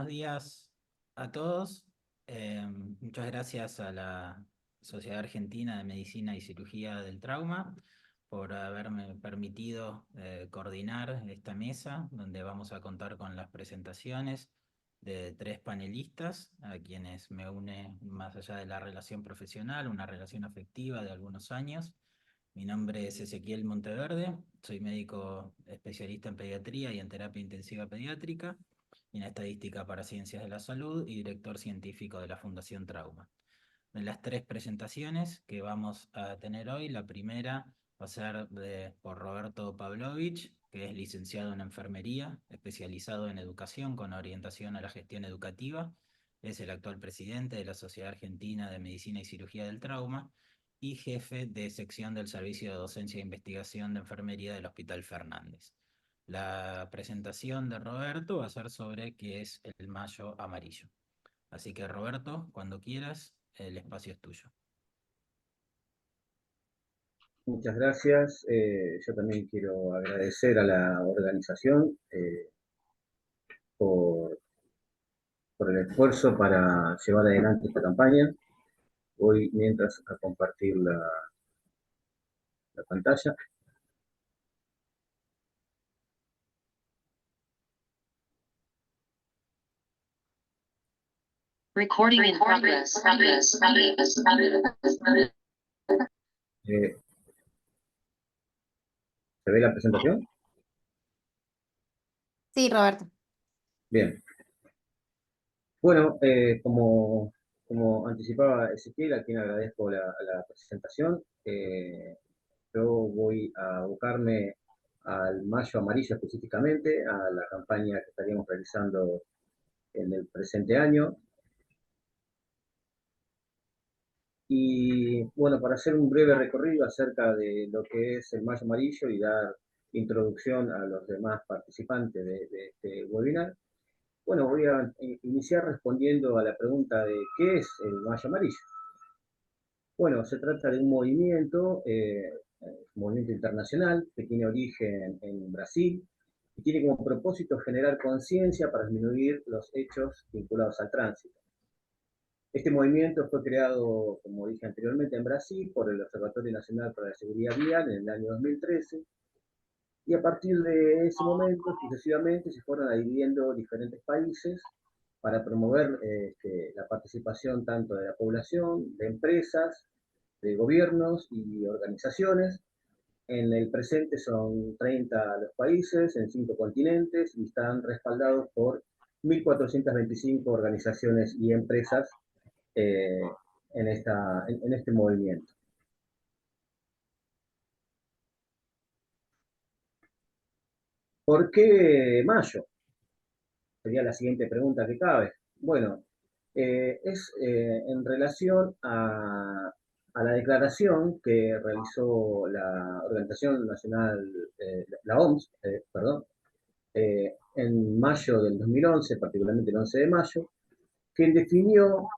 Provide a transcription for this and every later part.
Buenos días a todos. Muchas gracias a la Sociedad Argentina de Medicina y Cirugía del Trauma por haberme permitido coordinar esta mesa, donde vamos a contar con las presentaciones de tres panelistas, a quienes me une, más allá de la relación profesional, una relación afectiva de algunos años. Mi nombre es Ezequiel Monteverde, soy médico especialista en pediatría y en terapia intensiva pediátrica y en estadística para ciencias de la salud y director científico de la Fundación Trauma. En las tres presentaciones que vamos a tener hoy, la primera va a ser por Roberto Pavlovich, que es licenciado en enfermería, especializado en educación con orientación a la gestión educativa. Es el actual presidente de la Sociedad Argentina de Medicina y Cirugía del Trauma y jefe de sección del Servicio de Docencia e Investigación de Enfermería del Hospital Fernández. La presentación de Roberto va a ser sobre qué es el mayo amarillo. Así que Roberto, cuando quieras, el espacio es tuyo. Muchas gracias. Yo también quiero agradecer a la organización por, por el esfuerzo para llevar adelante esta campaña. Voy mientras a compartir la pantalla. Recording in progress. Eh, ¿Se ve la presentación? Sí, Roberto. Bien. Bueno, como anticipaba Ezequiel, a quien agradezco la presentación, yo voy a abocarme al mayo amarillo específicamente, a la campaña que estaríamos realizando en el presente año. Y bueno, para hacer un breve recorrido acerca de lo que es el mayo amarillo y dar introducción a los demás participantes de este webinar, bueno, voy a iniciar respondiendo a la pregunta de ¿qué es el mayo amarillo? Bueno, se trata de un movimiento internacional que tiene origen en Brasil y tiene como propósito generar conciencia para disminuir los hechos vinculados al tránsito. Este movimiento fue creado, como dije anteriormente, en Brasil por el Observatorio Nacional para la Seguridad Vial en el año 2013, y a partir de ese momento, sucesivamente, se fueron adhiriendo diferentes países para promover la participación tanto de la población, de empresas, de gobiernos y organizaciones. En el presente son 30 los países en 5 continentes y están respaldados por 1.425 organizaciones y empresas eh, en este movimiento. ¿Por qué mayo? Sería la siguiente pregunta que cabe. Bueno, es en relación a la declaración que realizó la Organización Nacional, la OMS, perdón, en mayo del 2011, particularmente el 11 de mayo, que definió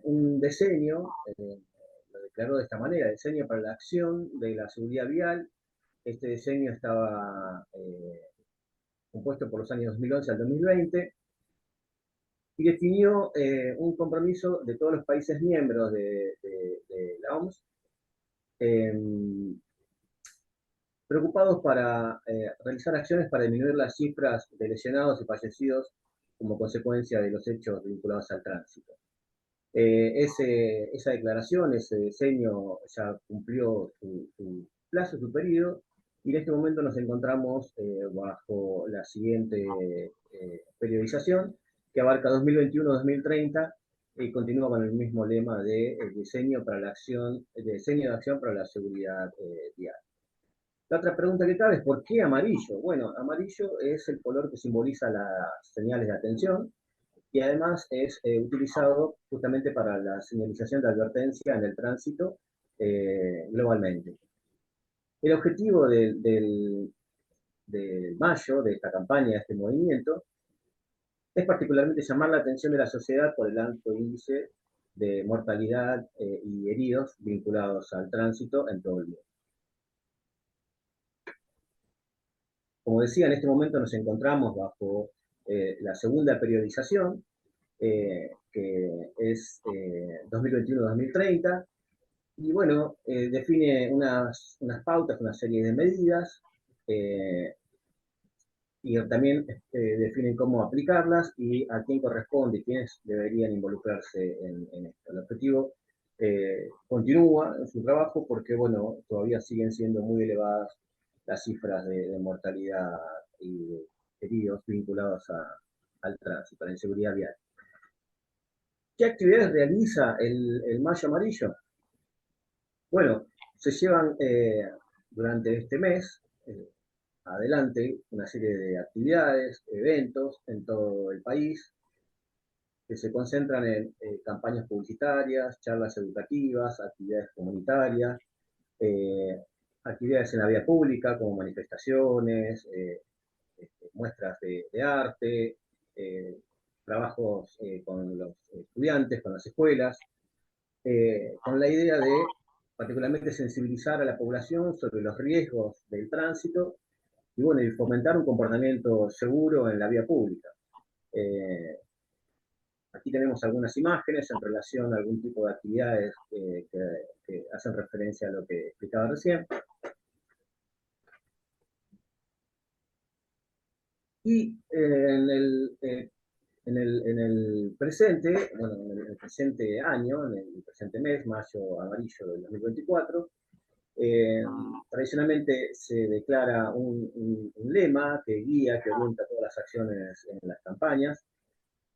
un diseño, lo declaró de esta manera: diseño para la acción de la seguridad vial. Este diseño estaba compuesto por los años 2011 al 2020 y definió un compromiso de todos los países miembros de la OMS, eh, preocupados para realizar acciones para disminuir las cifras de lesionados y fallecidos como consecuencia de los hechos vinculados al tránsito. Esa declaración, ese diseño ya cumplió su plazo, su periodo, y en este momento nos encontramos bajo la siguiente periodización, que abarca 2021-2030 y continúa con el mismo lema de diseño de acción para la seguridad vial. La otra pregunta que cabe es ¿por qué amarillo? Bueno, amarillo es el color que simboliza las señales de atención, y además es utilizado justamente para la señalización de advertencia en el tránsito globalmente. El objetivo del mayo, de esta campaña, de este movimiento, es particularmente llamar la atención de la sociedad por el alto índice de mortalidad y heridos vinculados al tránsito en todo el mundo. Como decía, en este momento nos encontramos bajo la segunda periodización, que es 2021-2030, y bueno, define unas pautas, una serie de medidas, y también definen cómo aplicarlas y a quién corresponde y quiénes deberían involucrarse en esto. El objetivo continúa en su trabajo porque, bueno, todavía siguen siendo muy elevadas las cifras de mortalidad y de heridos vinculados al tránsito, a la inseguridad vial. ¿Qué actividades realiza el Mayo Amarillo? Bueno, se llevan durante este mes adelante una serie de actividades, eventos en todo el país, que se concentran en campañas publicitarias, charlas educativas, actividades comunitarias, eh, actividades en la vía pública como manifestaciones, muestras de arte, trabajos con los estudiantes, con las escuelas, con la idea de particularmente sensibilizar a la población sobre los riesgos del tránsito y, bueno, y fomentar un comportamiento seguro en la vía pública. Aquí tenemos algunas imágenes en relación a algún tipo de actividades que hacen referencia a lo que explicaba recién. Y en el presente, bueno, en el presente año, en el presente mes, mayo amarillo del 2024, tradicionalmente se declara un lema que guía, que orienta todas las acciones en las campañas.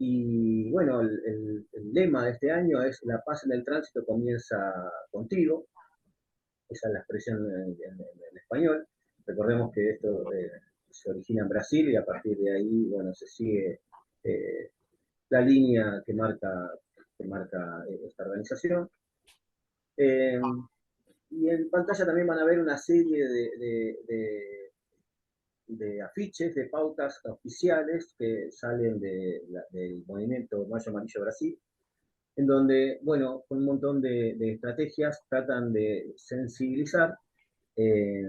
Y bueno, el lema de este año es "La paz en el tránsito comienza contigo". Esa es la expresión en español. Recordemos que esto se origina en Brasil y a partir de ahí, bueno, se sigue la línea que marca esta organización. Y en pantalla también van a ver una serie de afiches, de pautas oficiales que salen del movimiento Mayo Amarillo Brasil, en donde, bueno, con un montón de estrategias tratan de sensibilizar eh,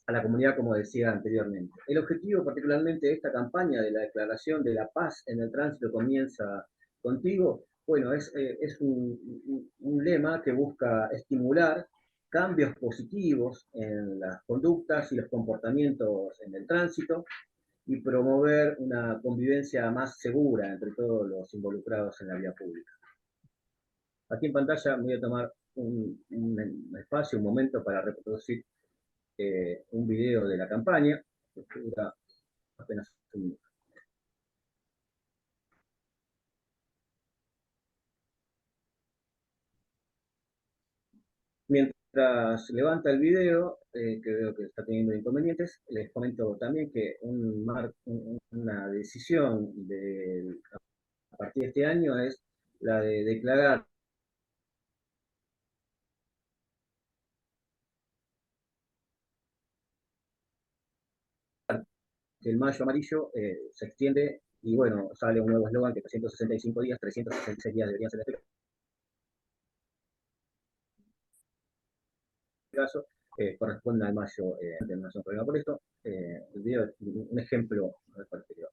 a la comunidad, como decía anteriormente. El objetivo particularmente de esta campaña de la declaración de la paz en el tránsito comienza contigo, bueno, es un lema que busca estimular cambios positivos en las conductas y los comportamientos en el tránsito y promover una convivencia más segura entre todos los involucrados en la vía pública. Aquí en pantalla me voy a tomar un espacio, un momento para reproducir un video de la campaña, que dura apenas un minuto. Mientras levanta el video, que veo que está teniendo inconvenientes, les comento también que una decisión a partir de este año es la de declarar que el Mayo Amarillo se extiende y, bueno, sale un nuevo eslogan que 365 días, 366 días deberían ser este caso, corresponde al Mayo de Nación Problema. Por esto, el video es un ejemplo particular.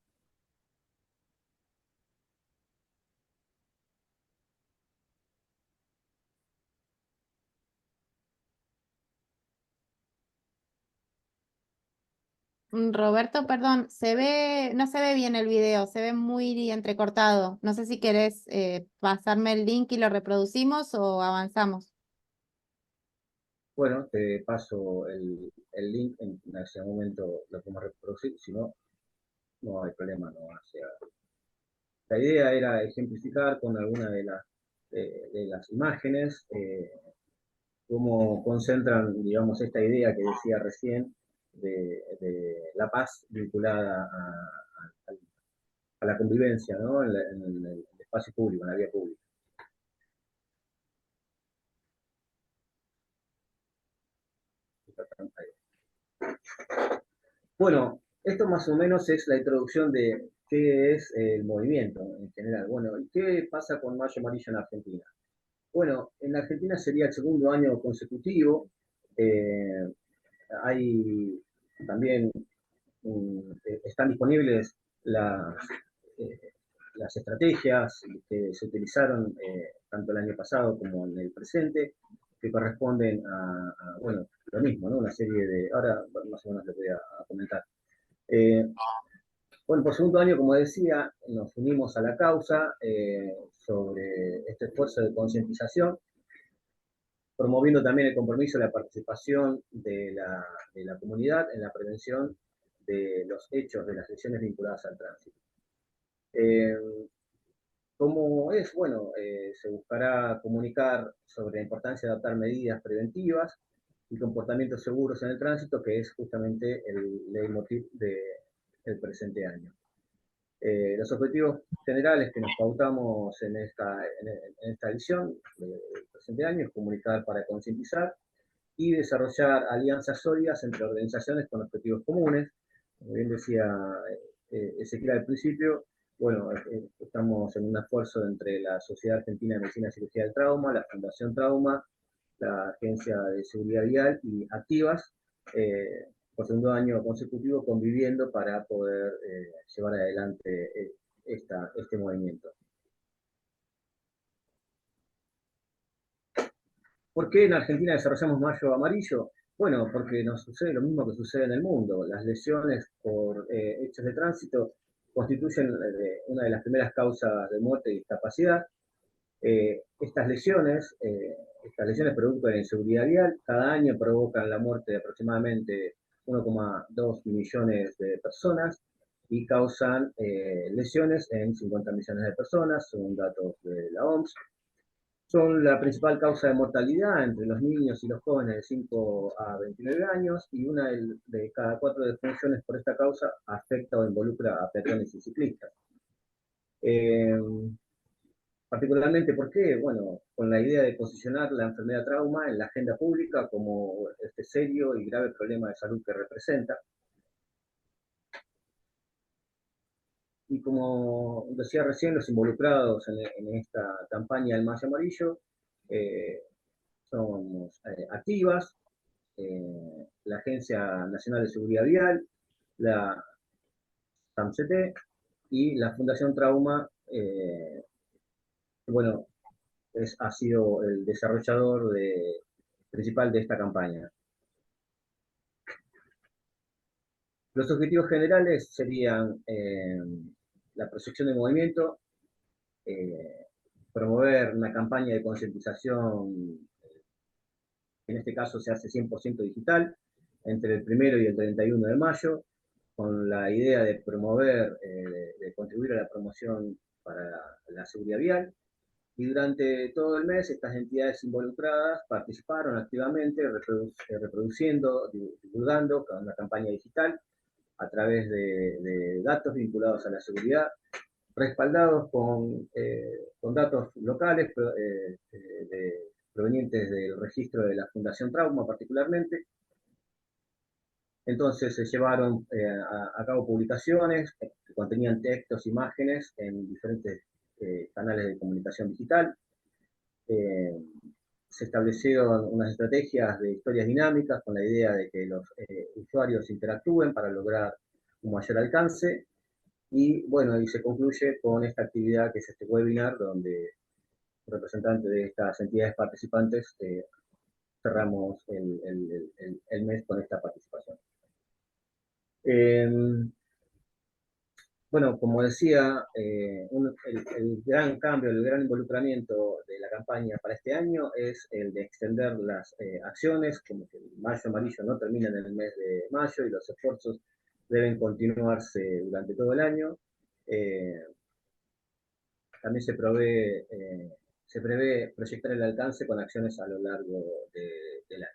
Roberto, perdón, no se ve bien el video, se ve muy entrecortado. No sé si querés pasarme el link y lo reproducimos o avanzamos. Bueno, te paso el link, en ese momento lo podemos reproducir, si no, no hay problema. La idea era ejemplificar con alguna de las imágenes cómo concentran, digamos, esta idea que decía recién de la paz vinculada a la convivencia, ¿no? En el espacio público, en la vía pública. Bueno, esto más o menos es la introducción de qué es el movimiento en general. Bueno, ¿y qué pasa con Mayo Amarillo en Argentina? Bueno, en Argentina sería el segundo año consecutivo. Hay también, están disponibles las, eh, las estrategias que se utilizaron tanto el año pasado como en el presente, que corresponden bueno, lo mismo, ¿no? Una serie de, ahora más o menos les voy a comentar. Bueno, por segundo año, como decía, nos unimos a la causa sobre este esfuerzo de concientización, promoviendo también el compromiso y la participación de la comunidad en la prevención de los hechos de las lesiones vinculadas al tránsito. Eh, ¿Cómo es? Bueno, se buscará comunicar sobre la importancia de adoptar medidas preventivas y comportamientos seguros en el tránsito, que es justamente el leitmotiv del presente año. Los objetivos generales que nos pautamos en esta edición del presente año es comunicar para concientizar y desarrollar alianzas sólidas entre organizaciones con objetivos comunes. Como bien decía Ezequiel al principio, bueno, estamos en un esfuerzo entre la Sociedad Argentina de Medicina y Cirugía del Trauma, la Fundación Trauma, la Agencia de Seguridad Vial y Activas, por segundo año consecutivo conviviendo para poder llevar adelante este movimiento. ¿Por qué en Argentina desarrollamos Mayo Amarillo? Bueno, porque nos sucede lo mismo que sucede en el mundo. Las lesiones por hechos de tránsito constituyen una de las primeras causas de muerte y discapacidad. Estas lesiones producto de la inseguridad vial, cada año provocan la muerte de aproximadamente 1,2 millones de personas y causan lesiones en 50 millones de personas, según datos de la OMS. Son la principal causa de mortalidad entre los niños y los jóvenes de 5 a 29 años y una de cada 4 defunciones por esta causa afecta o involucra a peatones y ciclistas. Particularmente, ¿por qué? Bueno, con la idea de posicionar la enfermedad trauma en la agenda pública como este serio y grave problema de salud que representa. Y como decía recién, los involucrados en esta campaña del Mayo Amarillo somos Activas, la Agencia Nacional de Seguridad Vial, la SAMCT y la Fundación Trauma, bueno, ha sido el desarrollador principal de esta campaña. Los objetivos generales serían la proyección de movimiento, promover una campaña de concientización, en este caso se hace 100% digital, entre el 1 y el 31 de mayo, con la idea de promover, de contribuir a la promoción para la seguridad vial. Y durante todo el mes estas entidades involucradas participaron activamente reproduciendo, divulgando con una campaña digital a través de datos vinculados a la seguridad, respaldados con datos locales provenientes del registro de la Fundación Trauma particularmente. Entonces se llevaron a cabo publicaciones que contenían textos, imágenes en diferentes canales de comunicación digital. Se establecieron unas estrategias de historias dinámicas con la idea de que los usuarios interactúen para lograr un mayor alcance. Y bueno, y se concluye con esta actividad que es este webinar, donde representantes de estas entidades participantes cerramos el mes con esta participación. Bueno, como decía, el gran cambio, el gran involucramiento de la campaña para este año es el de extender las acciones, como que el Mayo Amarillo no termina en el mes de mayo y los esfuerzos deben continuarse durante todo el año. También se prevé proyectar el alcance con acciones a lo largo del año.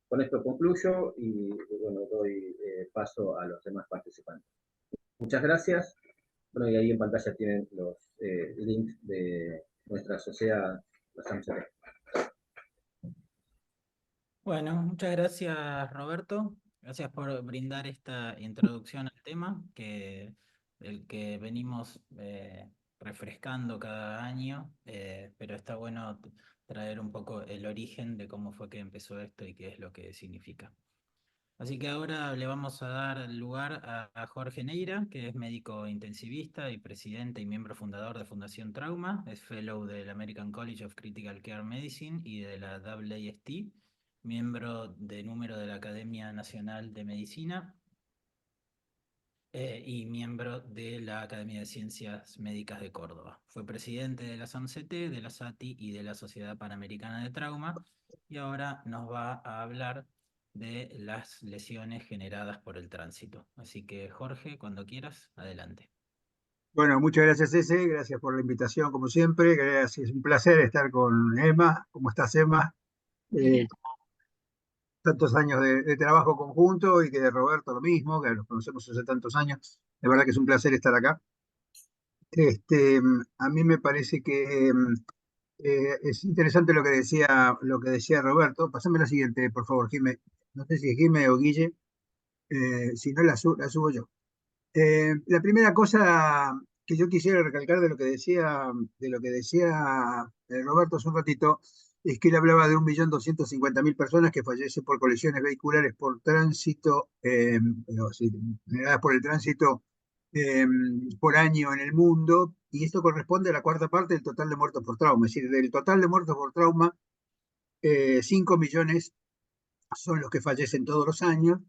Con esto concluyo y bueno, doy paso a los demás participantes. Muchas gracias. Bueno, y ahí en pantalla tienen los links de nuestra sociedad, la SAMCT. Bueno, muchas gracias, Roberto. Gracias por brindar esta introducción al tema, el que venimos refrescando cada año, pero está bueno traer un poco el origen de cómo fue que empezó esto y qué es lo que significa. Así que ahora le vamos a dar lugar a Jorge Neira, que es médico intensivista y presidente y miembro fundador de Fundación Trauma, es fellow del American College of Critical Care Medicine y de la AAST, miembro de número de la Academia Nacional de Medicina y miembro de la Academia de Ciencias Médicas de Córdoba. Fue presidente de la SAMCT, de la SATI y de la Sociedad Panamericana de Trauma, y ahora nos va a hablar de las lesiones generadas por el tránsito. Así que, Jorge, cuando quieras, adelante. Bueno, muchas gracias, Ese. Gracias por la invitación, como siempre. Gracias, es un placer estar con Emma. ¿Cómo estás, Emma? Tantos años de trabajo conjunto y que de Roberto lo mismo, que los conocemos hace tantos años. De verdad que es un placer estar acá. A mí me parece que es interesante lo que decía Roberto. Pásame la siguiente, por favor, Jime. No sé si es Jime o Guille. Si no, la subo yo. La primera cosa que yo quisiera recalcar de lo que decía Roberto hace un ratito, es que él hablaba de 1.250.000 personas que fallecen por colisiones vehiculares por tránsito, generadas por el tránsito eh, por año en el mundo, y esto corresponde a la cuarta parte del total de muertos por trauma. Es decir, del total de muertos por trauma, 5 millones son los que fallecen todos los años.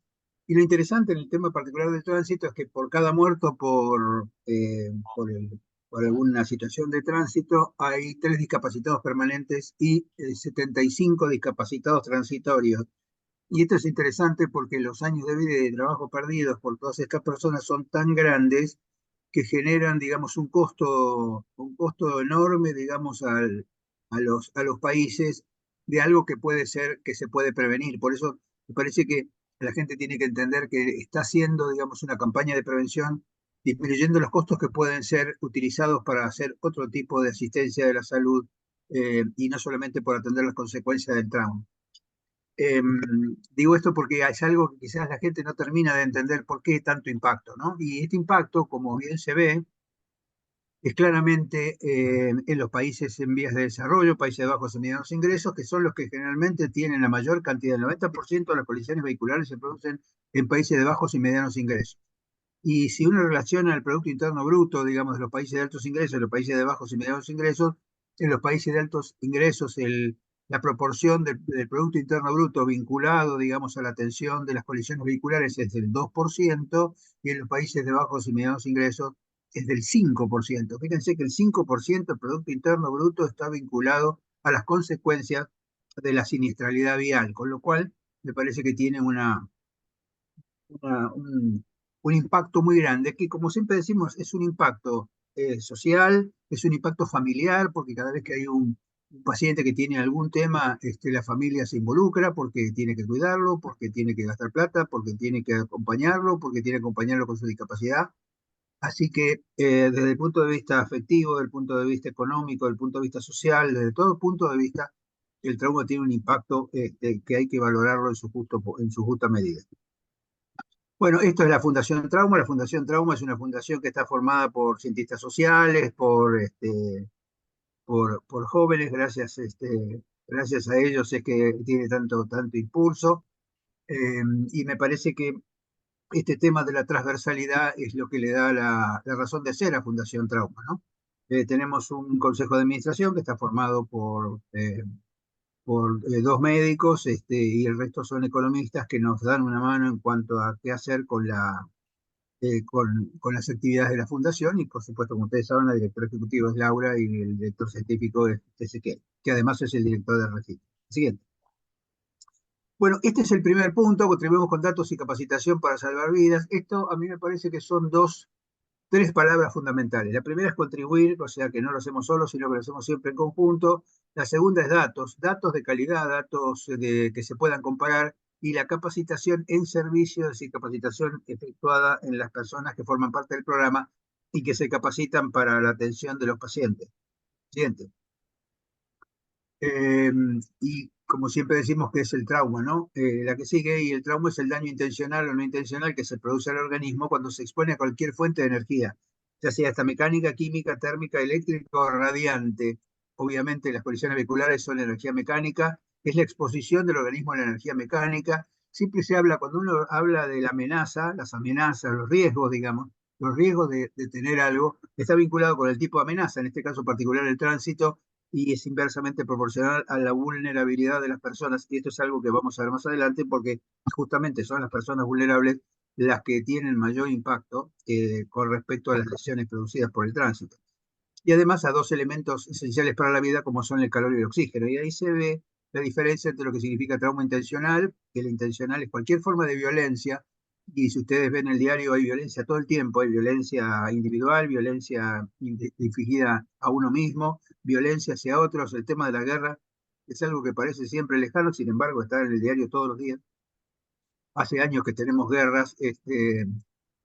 Y lo interesante en el tema particular del tránsito es que por cada muerto por alguna situación de tránsito hay 3 discapacitados permanentes y 75 discapacitados transitorios. Y esto es interesante porque los años de vida y de trabajo perdidos por todas estas personas son tan grandes que generan, digamos, un costo enorme, digamos, a los países de algo que puede ser, que se puede prevenir. Por eso me parece que la gente tiene que entender que está haciendo, digamos, una campaña de prevención, disminuyendo los costos que pueden ser utilizados para hacer otro tipo de asistencia de la salud, y no solamente por atender las consecuencias del trauma. Eh, Digo esto porque es algo que quizás la gente no termina de entender por qué tanto impacto, ¿no? Y este impacto, como bien se ve, es claramente en los países en vías de desarrollo, países de bajos y medianos ingresos, que son los que generalmente tienen la mayor cantidad, el 90% de las colisiones vehiculares se producen en países de bajos y medianos ingresos. Y si uno relaciona el Producto Interno Bruto, digamos, de los países de altos ingresos y los países de bajos y medianos ingresos, en los países de altos ingresos la proporción del Producto Interno Bruto vinculado, digamos, a la atención de las colisiones vehiculares es del 2%, y en los países de bajos y medianos ingresos es del 5%. Fíjense que el 5% del Producto Interno Bruto está vinculado a las consecuencias de la siniestralidad vial, con lo cual me parece que tiene una, un, un impacto muy grande, que como siempre decimos, es un impacto social, es un impacto familiar, porque cada vez que hay un paciente que tiene algún tema, la familia se involucra porque tiene que cuidarlo, porque tiene que gastar plata, porque tiene que acompañarlo, porque tiene que acompañarlo con su discapacidad. Así que desde el punto de vista afectivo, desde el punto de vista económico, desde el punto de vista social, desde todo punto de vista, el trauma tiene un impacto que hay que valorarlo en su justa medida. Bueno, esto es la Fundación Trauma. La Fundación Trauma es una fundación que está formada por cientistas sociales, por jóvenes. Gracias a ellos es que tiene tanto impulso. Y me parece que este tema de la transversalidad es lo que le da la razón de ser a Fundación Trauma, ¿no? Tenemos un consejo de administración que está formado por 2 médicos, y el resto son economistas que nos dan una mano en cuanto a qué hacer con las actividades de la fundación. Y por supuesto, como ustedes saben, la directora ejecutiva es Laura y el director científico es Ezequiel, que además es el director del registro. Siguiente. Bueno, este es el primer punto: contribuimos con datos y capacitación para salvar vidas. Esto a mí me parece que son tres palabras fundamentales. La primera es contribuir, o sea que no lo hacemos solos, sino que lo hacemos siempre en conjunto. La segunda es datos de calidad, que se puedan comparar. Y la capacitación en servicio, es decir, capacitación efectuada en las personas que forman parte del programa y que se capacitan para la atención de los pacientes. Siguiente. Eh, y como siempre decimos que es el trauma, ¿no? La que sigue, y el trauma es el daño intencional o no intencional que se produce al organismo cuando se expone a cualquier fuente de energía, ya sea esta mecánica, química, térmica, eléctrica o radiante. Obviamente las colisiones vehiculares son energía mecánica, es la exposición del organismo a la energía mecánica, siempre se habla, cuando uno habla de la amenaza, las amenazas, los riesgos, digamos, los riesgos de tener algo, está vinculado con el tipo de amenaza, en este caso particular el tránsito, y es inversamente proporcional a la vulnerabilidad de las personas. Y esto es algo que vamos a ver más adelante, porque justamente son las personas vulnerables las que tienen mayor impacto con respecto a las lesiones producidas por el tránsito. Y además a dos elementos esenciales para la vida como son el calor y el oxígeno. Y ahí se ve la diferencia entre lo que significa trauma intencional, que el intencional es cualquier forma de violencia, y si ustedes ven el diario hay violencia todo el tiempo, hay violencia individual, violencia infligida a uno mismo, violencia hacia otros, el tema de la guerra es algo que parece siempre lejano, sin embargo está en el diario todos los días. Hace años que tenemos guerras,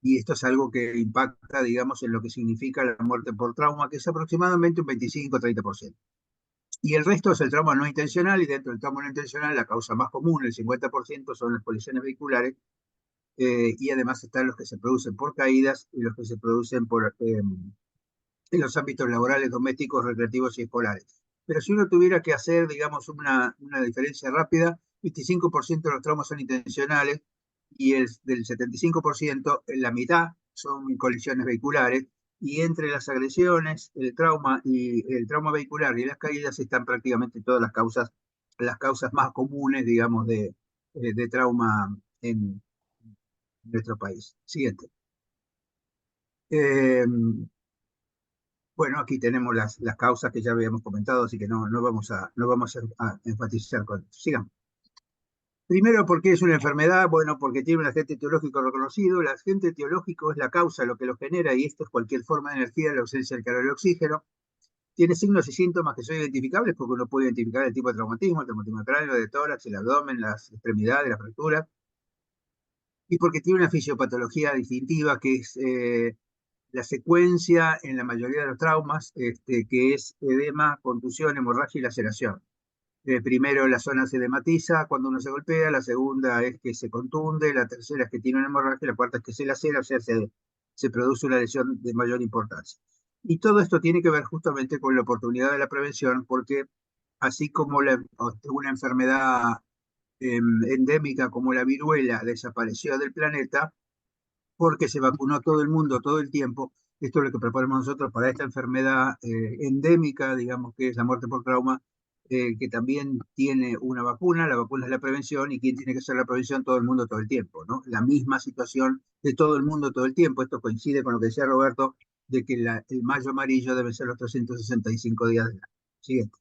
y esto es algo que impacta, digamos, en lo que significa la muerte por trauma, que es aproximadamente un 25-30%. Y el resto es el trauma no intencional, y dentro del trauma no intencional, la causa más común, el 50%, son las colisiones vehiculares, y además están los que se producen por caídas y los que se producen en los ámbitos laborales, domésticos, recreativos y escolares. Pero si uno tuviera que hacer, digamos, una diferencia rápida, 25% de los traumas son intencionales, y del 75%, la mitad son colisiones vehiculares, y entre las agresiones, el trauma vehicular y las caídas están prácticamente todas las causas más comunes, digamos, de trauma en nuestro país. Siguiente. Bueno, aquí tenemos las causas que ya habíamos comentado, así que no vamos a enfatizar con esto. Sigamos. Primero, ¿por qué es una enfermedad? Bueno, porque tiene un agente etiológico reconocido. El agente etiológico es la causa, lo que lo genera, y esto es cualquier forma de energía, la ausencia del calor y el oxígeno. Tiene signos y síntomas que son identificables, porque uno puede identificar el tipo de traumatismo, el traumatismo del cráneo, de tórax, el abdomen, las extremidades, la fractura. Y porque tiene una fisiopatología distintiva, que es la secuencia en la mayoría de los traumas, que es edema, contusión, hemorragia y laceración. Primero la zona se edematiza cuando uno se golpea, la segunda es que se contunde, la tercera es que tiene una hemorragia, la cuarta es que se lacera, o sea, se produce una lesión de mayor importancia. Y todo esto tiene que ver justamente con la oportunidad de la prevención, porque así como una enfermedad endémica como la viruela desapareció del planeta, porque se vacunó todo el mundo todo el tiempo. Esto es lo que proponemos nosotros para esta enfermedad endémica, digamos, que es la muerte por trauma, que también tiene una vacuna. La vacuna es la prevención, y ¿quién tiene que hacer la prevención? Todo el mundo todo el tiempo, ¿no? La misma situación de todo el mundo todo el tiempo. Esto coincide con lo que decía Roberto, de que el mayo amarillo debe ser los 365 días del año. Siguiente.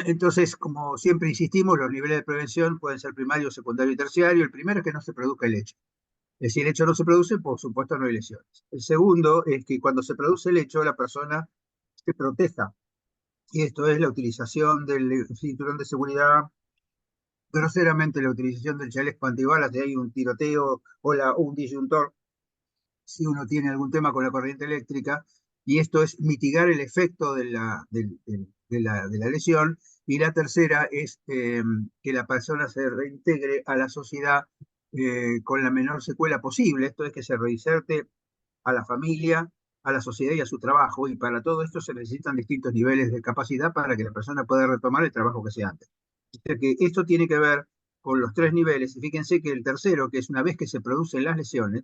Entonces, como siempre insistimos, los niveles de prevención pueden ser primario, secundario y terciario. El primero es que no se produzca el hecho. Si el hecho no se produce, por supuesto no hay lesiones. El segundo es que cuando se produce el hecho, la persona se proteja. Y esto es la utilización del cinturón de seguridad, groseramente la utilización del chaleco antibalas, si hay un tiroteo o un disyuntor, si uno tiene algún tema con la corriente eléctrica, y esto es mitigar el efecto de la lesión. Y la tercera es que la persona se reintegre a la sociedad con la menor secuela posible. Esto es que se reinserte a la familia, a la sociedad y a su trabajo, y para todo esto se necesitan distintos niveles de capacidad para que la persona pueda retomar el trabajo que hacía antes. O sea que esto tiene que ver con los tres niveles, y fíjense que el tercero, que es una vez que se producen las lesiones,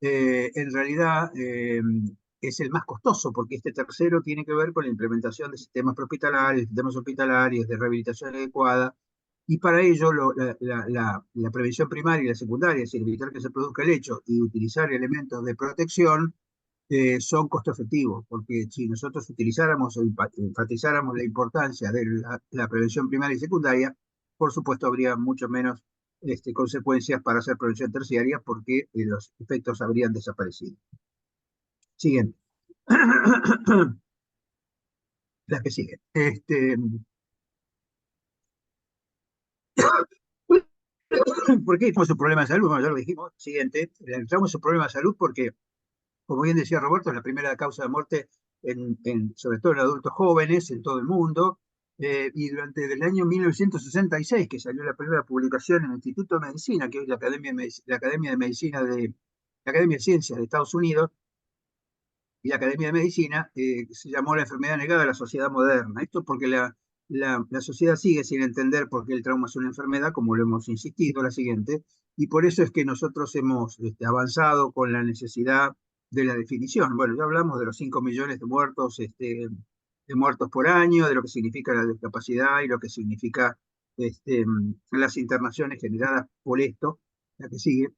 en realidad es el más costoso, porque este tercero tiene que ver con la implementación de sistemas prehospitalarios, sistemas hospitalarios, de rehabilitación adecuada, y para ello la prevención primaria y la secundaria, es decir, evitar que se produzca el hecho y utilizar elementos de protección, son costo efectivos, porque si nosotros utilizáramos o enfatizáramos la importancia de la prevención primaria y secundaria, por supuesto habría mucho menos consecuencias para hacer prevención terciaria, porque los efectos habrían desaparecido. Siguiente. Las que siguen. ¿Por qué tenemos un problema de salud? Bueno, ya lo dijimos. Siguiente. Tenemos un problema de salud porque, como bien decía Roberto, es la primera causa de muerte, sobre todo en adultos jóvenes, en todo el mundo. Y durante el año 1966, que salió la primera publicación en el Instituto de Medicina, que es la Academia de Medicina la Academia de Ciencias de Estados Unidos, y la Academia de Medicina, se llamó La enfermedad negada de la sociedad moderna. Esto porque la sociedad sigue sin entender por qué el trauma es una enfermedad, como lo hemos insistido, la siguiente, y por eso es que nosotros hemos avanzado con la necesidad de la definición. Bueno, ya hablamos de los 5 millones de muertos por año, de lo que significa la discapacidad y lo que significa las internaciones generadas por esto, la que sigue.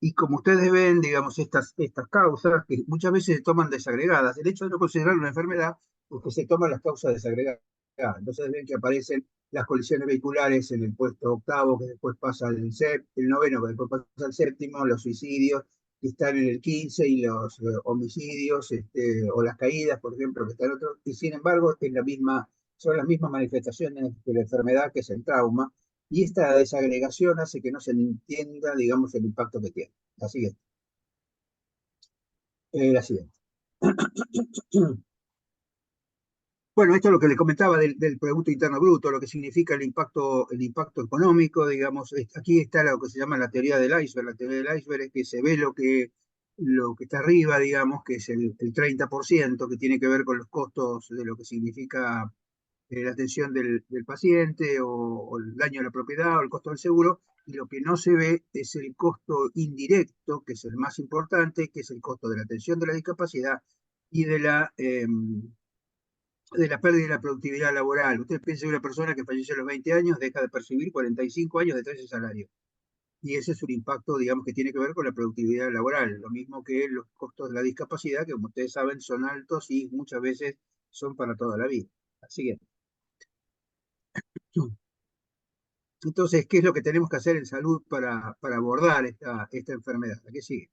Y como ustedes ven, digamos, estas causas que muchas veces se toman desagregadas, el hecho de no considerar una enfermedad, porque se toman las causas desagregadas. Entonces ven que aparecen las colisiones vehiculares en el puesto octavo, que después pasa el noveno, que después pasa al séptimo, los suicidios que están en el 15 y los homicidios o las caídas, por ejemplo, que están en otro, y sin embargo son las mismas manifestaciones de la enfermedad que es el trauma, y esta desagregación hace que no se entienda, digamos, el impacto que tiene. La siguiente. La siguiente. Bueno, esto es lo que le comentaba del Producto Interno Bruto, lo que significa el impacto económico, digamos. Aquí está lo que se llama la teoría del iceberg. La teoría del iceberg es que se ve lo que está arriba, digamos, que es el 30%, que tiene que ver con los costos de lo que significa la atención del paciente o el daño a la propiedad o el costo del seguro, y lo que no se ve es el costo indirecto, que es el más importante, que es el costo de la atención de la discapacidad y de la pérdida de la productividad laboral. Usted piensa que una persona que falleció a los 20 años deja de percibir 45 años de ese salario. Y ese es un impacto, digamos, que tiene que ver con la productividad laboral. Lo mismo que los costos de la discapacidad, que como ustedes saben son altos y muchas veces son para toda la vida. Siguiente. Entonces, ¿qué es lo que tenemos que hacer en salud para abordar esta enfermedad? ¿A qué sigue?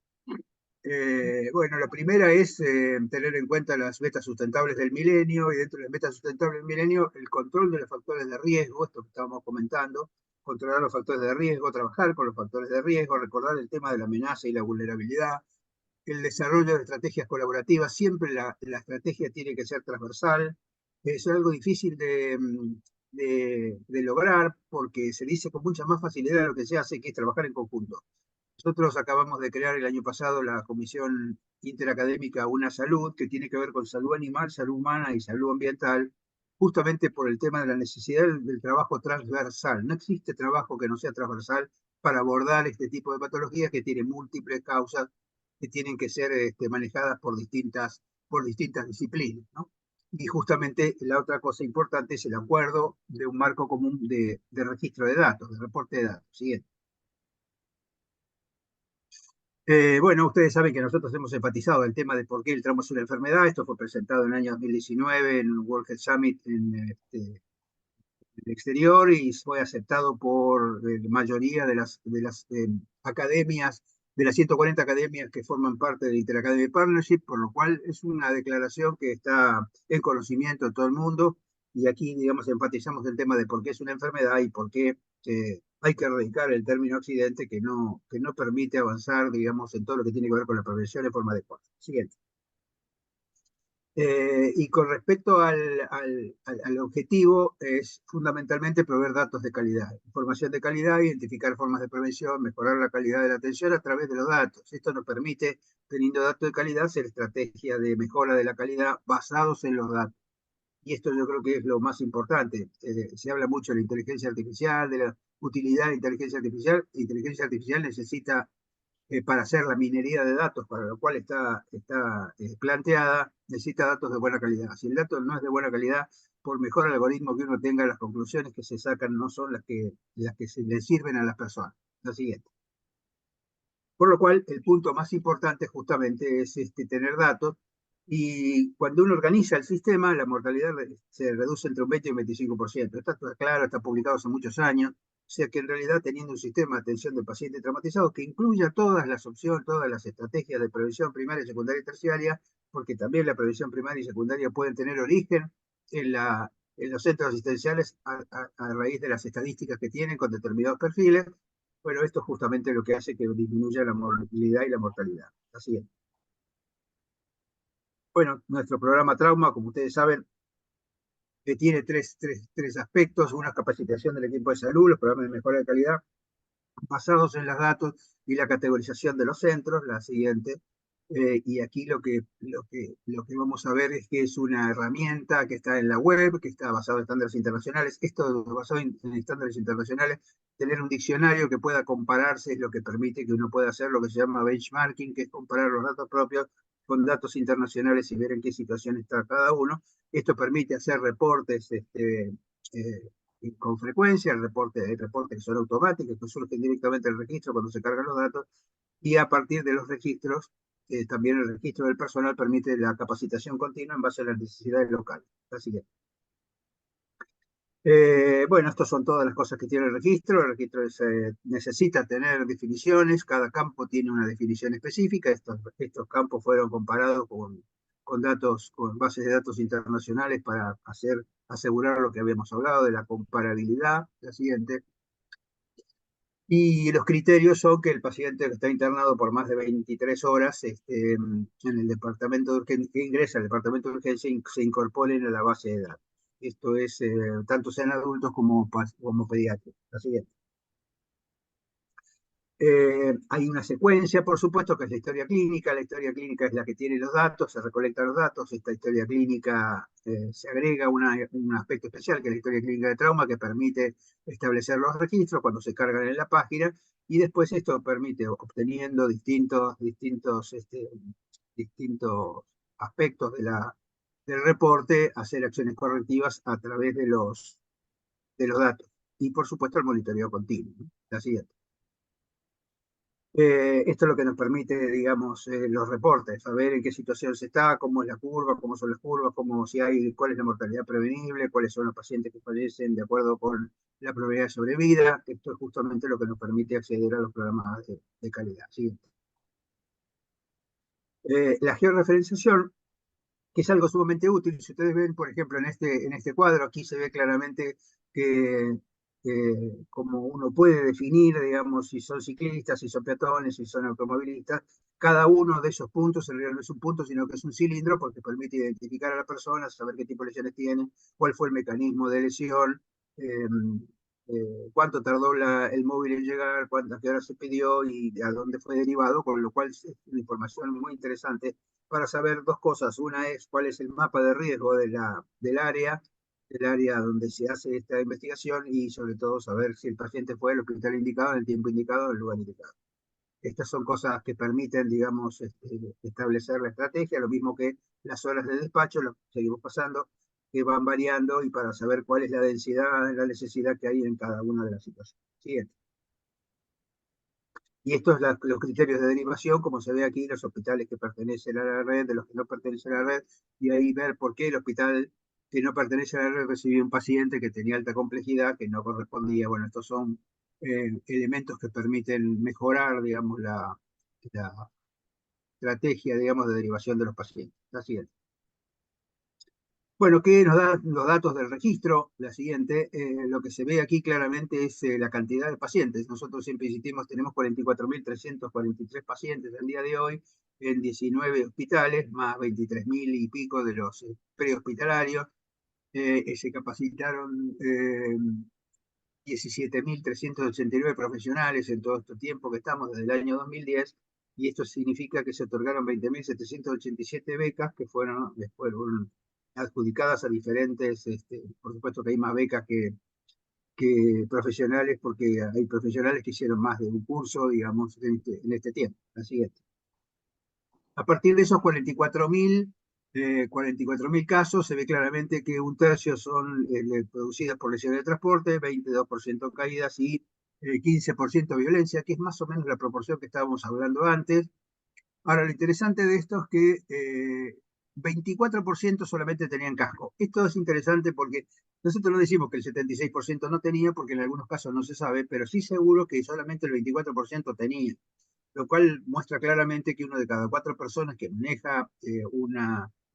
Bueno, la primera es tener en cuenta las metas sustentables del milenio, y dentro de las metas sustentables del milenio, el control de los factores de riesgo, esto que estábamos comentando, controlar los factores de riesgo, trabajar con los factores de riesgo, recordar el tema de la amenaza y la vulnerabilidad, el desarrollo de estrategias colaborativas, siempre la estrategia tiene que ser transversal, es algo difícil de lograr porque se dice con mucha más facilidad lo que se hace, que es trabajar en conjunto. Nosotros acabamos de crear el año pasado la Comisión Interacadémica Una Salud, que tiene que ver con salud animal, salud humana y salud ambiental, justamente por el tema de la necesidad del trabajo transversal. No existe trabajo que no sea transversal para abordar este tipo de patologías que tienen múltiples causas, que tienen que ser manejadas por distintas disciplinas, ¿no? Y justamente la otra cosa importante es el acuerdo de un marco común de registro de datos, de reporte de datos. Siguiente. Bueno, ustedes saben que nosotros hemos enfatizado el tema de por qué el trauma es una enfermedad. Esto fue presentado en el año 2019 en un World Health Summit en el exterior y fue aceptado por la mayoría de las academias, de las 140 academias que forman parte del Interacademy Partnership, por lo cual es una declaración que está en conocimiento de todo el mundo. Y aquí, digamos, enfatizamos el tema de por qué es una enfermedad y por qué hay que erradicar el término accidente que no permite avanzar, digamos, en todo lo que tiene que ver con la prevención de forma adecuada. Siguiente. Y con respecto al objetivo, es fundamentalmente proveer datos de calidad, información de calidad, identificar formas de prevención, mejorar la calidad de la atención a través de los datos. Esto nos permite, teniendo datos de calidad, hacer estrategias de mejora de la calidad basados en los datos. Y esto yo creo que es lo más importante. Se habla mucho de la inteligencia artificial, de la utilidad de la inteligencia artificial. La inteligencia artificial necesita para hacer la minería de datos, para lo cual está planteada, necesita datos de buena calidad. Si el dato no es de buena calidad, por mejor algoritmo que uno tenga, las conclusiones que se sacan no son las que se le sirven a las personas. Lo siguiente. Por lo cual, el punto más importante justamente es tener datos, y cuando uno organiza el sistema, la mortalidad se reduce entre un 20 y un 25%. Está claro, está publicado hace muchos años, o sea que en realidad teniendo un sistema de atención del paciente traumatizado que incluya todas las opciones, todas las estrategias de prevención primaria, secundaria y terciaria, porque también la prevención primaria y secundaria pueden tener origen en los centros asistenciales a raíz de las estadísticas que tienen con determinados perfiles. Bueno, esto es justamente lo que hace que disminuya la morbilidad y la mortalidad. Así es. Bueno, nuestro programa Trauma, como ustedes saben, que tiene tres aspectos: una capacitación del equipo de salud, los programas de mejora de calidad, basados en los datos y la categorización de los centros, la siguiente, Y aquí lo que vamos a ver es que es una herramienta que está en la web, que está basada en estándares internacionales. Esto basado en estándares internacionales, tener un diccionario que pueda compararse es lo que permite que uno pueda hacer lo que se llama benchmarking, que es comparar los datos propios con datos internacionales y ver en qué situación está cada uno. Esto permite hacer reportes con frecuencia, reportes que son automáticos, que surgen directamente del registro cuando se cargan los datos, y a partir de los registros, también el registro del personal permite la capacitación continua en base a las necesidades locales. Así que, bueno, estas son todas las cosas que tiene el registro. El registro necesita tener definiciones, cada campo tiene una definición específica. Estos campos fueron comparados con bases de datos internacionales para asegurar lo que habíamos hablado de la comparabilidad. La siguiente. Y los criterios son que el paciente que está internado por más de 23 horas en el departamento de urgencia, que ingresa al departamento de urgencia, se incorporen a la base de datos. Esto es tanto sean adultos como pediátricos. La siguiente. Hay una secuencia, por supuesto, que es la historia clínica. La historia clínica es la que tiene los datos, se recolectan los datos. Esta historia clínica se agrega un aspecto especial, que es la historia clínica de trauma, que permite establecer los registros cuando se cargan en la página. Y después esto permite, obteniendo distintos aspectos del reporte, hacer acciones correctivas a través de los datos. Y, por supuesto, el monitoreo continuo, ¿no? La siguiente. Esto es lo que nos permite, digamos, los reportes, saber en qué situación se está, cómo es la curva, cómo son las curvas, cuál es la mortalidad prevenible, cuáles son los pacientes que fallecen de acuerdo con la probabilidad de sobrevida. Esto es justamente lo que nos permite acceder a los programas de calidad. Siguiente. La georreferenciación, que es algo sumamente útil. Si ustedes ven, por ejemplo, en este cuadro, aquí se ve claramente que como uno puede definir, digamos, si son ciclistas, si son peatones, si son automovilistas, cada uno de esos puntos en realidad no es un punto, sino que es un cilindro, porque permite identificar a la persona, saber qué tipo de lesiones tiene, cuál fue el mecanismo de lesión, eh, cuánto tardó el móvil en llegar, a qué hora se pidió y a dónde fue derivado, con lo cual es una información muy interesante para saber dos cosas. Una es cuál es el mapa de riesgo del área donde se hace esta investigación, y sobre todo saber si el paciente fue al hospital indicado, en el tiempo indicado, en el lugar indicado. Estas son cosas que permiten, digamos, establecer la estrategia, lo mismo que las horas de despacho, lo seguimos pasando, que van variando, y para saber cuál es la densidad, la necesidad que hay en cada una de las situaciones. Siguiente. Y estos son los criterios de derivación, como se ve aquí, los hospitales que pertenecen a la red, de los que no pertenecen a la red, y ahí ver por qué el hospital que no pertenece a la red recibió un paciente que tenía alta complejidad, que no correspondía. Bueno, estos son elementos que permiten mejorar, digamos, la estrategia, digamos, de derivación de los pacientes. La siguiente. Bueno, ¿qué nos dan los datos del registro? La siguiente, lo que se ve aquí claramente es la cantidad de pacientes. Nosotros siempre insistimos, tenemos 44.343 pacientes al día de hoy en 19 hospitales, más 23.000 y pico de los prehospitalarios. Se capacitaron 17.389 profesionales en todo este tiempo que estamos, desde el año 2010, y esto significa que se otorgaron 20.787 becas que fueron después adjudicadas a diferentes, por supuesto que hay más becas que profesionales, porque hay profesionales que hicieron más de un curso, digamos, en este tiempo. La siguiente. A partir de esos 44.000 casos, se ve claramente que un tercio son producidas por lesiones de transporte, 22% caídas y 15% violencia, que es más o menos la proporción que estábamos hablando antes. Ahora, lo interesante de esto es que 24% solamente tenían casco. Esto es interesante porque nosotros no decimos que el 76% no tenía, porque en algunos casos no se sabe, pero sí seguro que solamente el 24% tenía, lo cual muestra claramente que 1 de cada 4 personas que maneja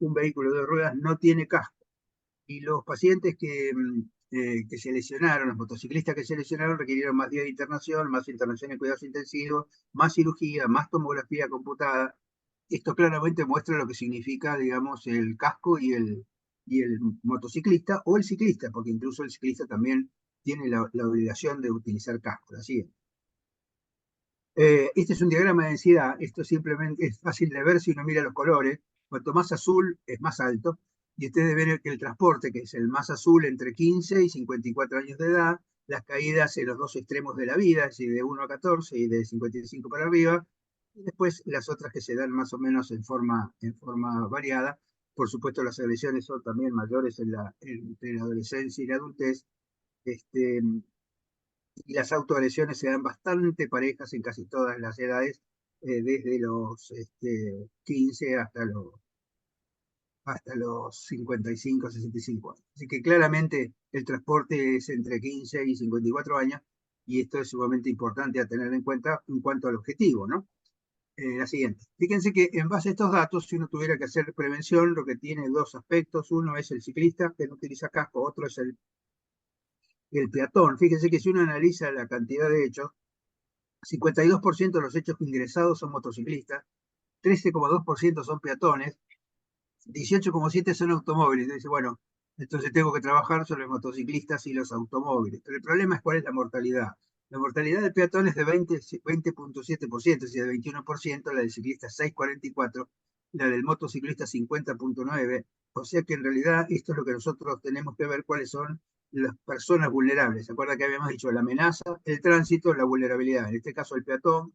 un vehículo de ruedas no tiene casco. Y los pacientes que se lesionaron, los motociclistas que se lesionaron, requirieron más días de internación, más internación en cuidados intensivos, más cirugía, más tomografía computada. Esto claramente muestra lo que significa, digamos, el casco y el motociclista o el ciclista, porque incluso el ciclista también tiene la obligación de utilizar casco. Así es. Este es un diagrama de densidad, esto simplemente es fácil de ver si uno mira los colores, cuanto más azul es más alto, y ustedes ven que el transporte, que es el más azul entre 15 y 54 años de edad, las caídas en los dos extremos de la vida, es decir, de 1 a 14 y de 55 para arriba, y después las otras que se dan más o menos en forma variada. Por supuesto, las agresiones son también mayores entre la adolescencia y la adultez, este, y las autoagresiones se dan bastante parejas en casi todas las edades, desde los 15 hasta los 55, 65 años. Así que claramente el transporte es entre 15 y 54 años, y esto es sumamente importante a tener en cuenta en cuanto al objetivo, ¿no? La siguiente. Fíjense que en base a estos datos, si uno tuviera que hacer prevención, lo que tiene dos aspectos: uno es el ciclista que no utiliza casco, otro es el peatón. Fíjense que si uno analiza la cantidad de hechos, 52% de los hechos ingresados son motociclistas, 13,2% son peatones, 18,7% son automóviles. Entonces, bueno, entonces tengo que trabajar sobre los motociclistas y los automóviles. Pero el problema es cuál es la mortalidad. La mortalidad del peatón es de 20,7%, es decir, de 21%, la del ciclista 6,44%, la del motociclista 50,9%. O sea que en realidad esto es lo que nosotros tenemos que ver, cuáles son las personas vulnerables. ¿Se acuerda que habíamos dicho la amenaza, el tránsito, la vulnerabilidad? En este caso el peatón,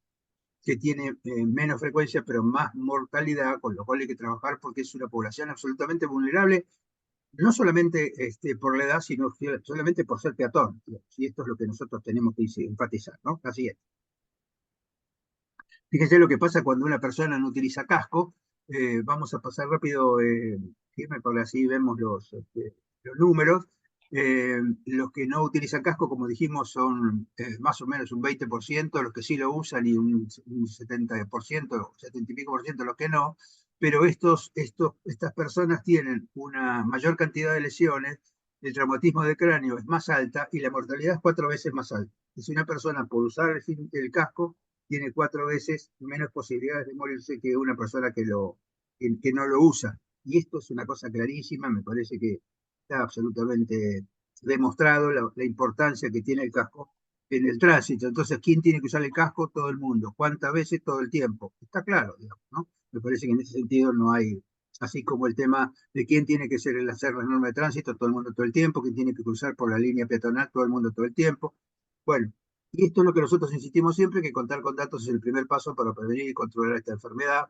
que tiene menos frecuencia pero más mortalidad, con lo cual hay que trabajar porque es una población absolutamente vulnerable, no solamente por la edad, sino solamente por ser peatón. Y esto es lo que nosotros tenemos que enfatizar, ¿no? Así es. Fíjense lo que pasa cuando una persona no utiliza casco. Vamos a pasar rápido, firme, para así vemos los números. Los que no utilizan casco, como dijimos, son más o menos un 20%, los que sí lo usan, y un 70%, 70 y pico por ciento los que no. Pero estas personas tienen una mayor cantidad de lesiones, el traumatismo de cráneo es más alta y la mortalidad es 4 veces más alta. Si una persona, por usar el casco, tiene 4 veces menos posibilidades de morirse que una persona que no lo usa. Y esto es una cosa clarísima, me parece que está absolutamente demostrado la importancia que tiene el casco en el tránsito. Entonces, ¿quién tiene que usar el casco? Todo el mundo. ¿Cuántas veces? Todo el tiempo. Está claro, digamos, ¿no? Me parece que en ese sentido no hay, así como el tema de quién tiene que hacer las normas de tránsito, todo el mundo todo el tiempo, quién tiene que cruzar por la línea peatonal, todo el mundo todo el tiempo. Bueno, y esto es lo que nosotros insistimos siempre, que contar con datos es el primer paso para prevenir y controlar esta enfermedad.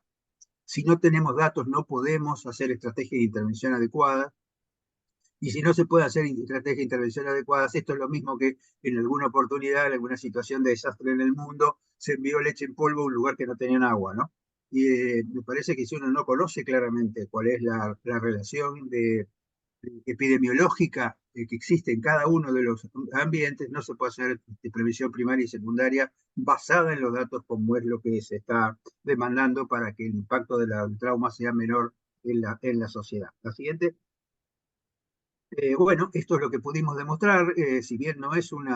Si no tenemos datos, no podemos hacer estrategias de intervención adecuadas. Y si no se puede hacer estrategias de intervención adecuadas, esto es lo mismo que en alguna oportunidad, en alguna situación de desastre en el mundo, se envió leche en polvo a un lugar que no tenían agua, ¿no? Y me parece que si uno no conoce claramente cuál es la relación epidemiológica que existe en cada uno de los ambientes, no se puede hacer previsión primaria y secundaria basada en los datos, como es lo que se está demandando para que el impacto del trauma sea menor en la sociedad. La siguiente. Bueno, esto es lo que pudimos demostrar, si bien no es un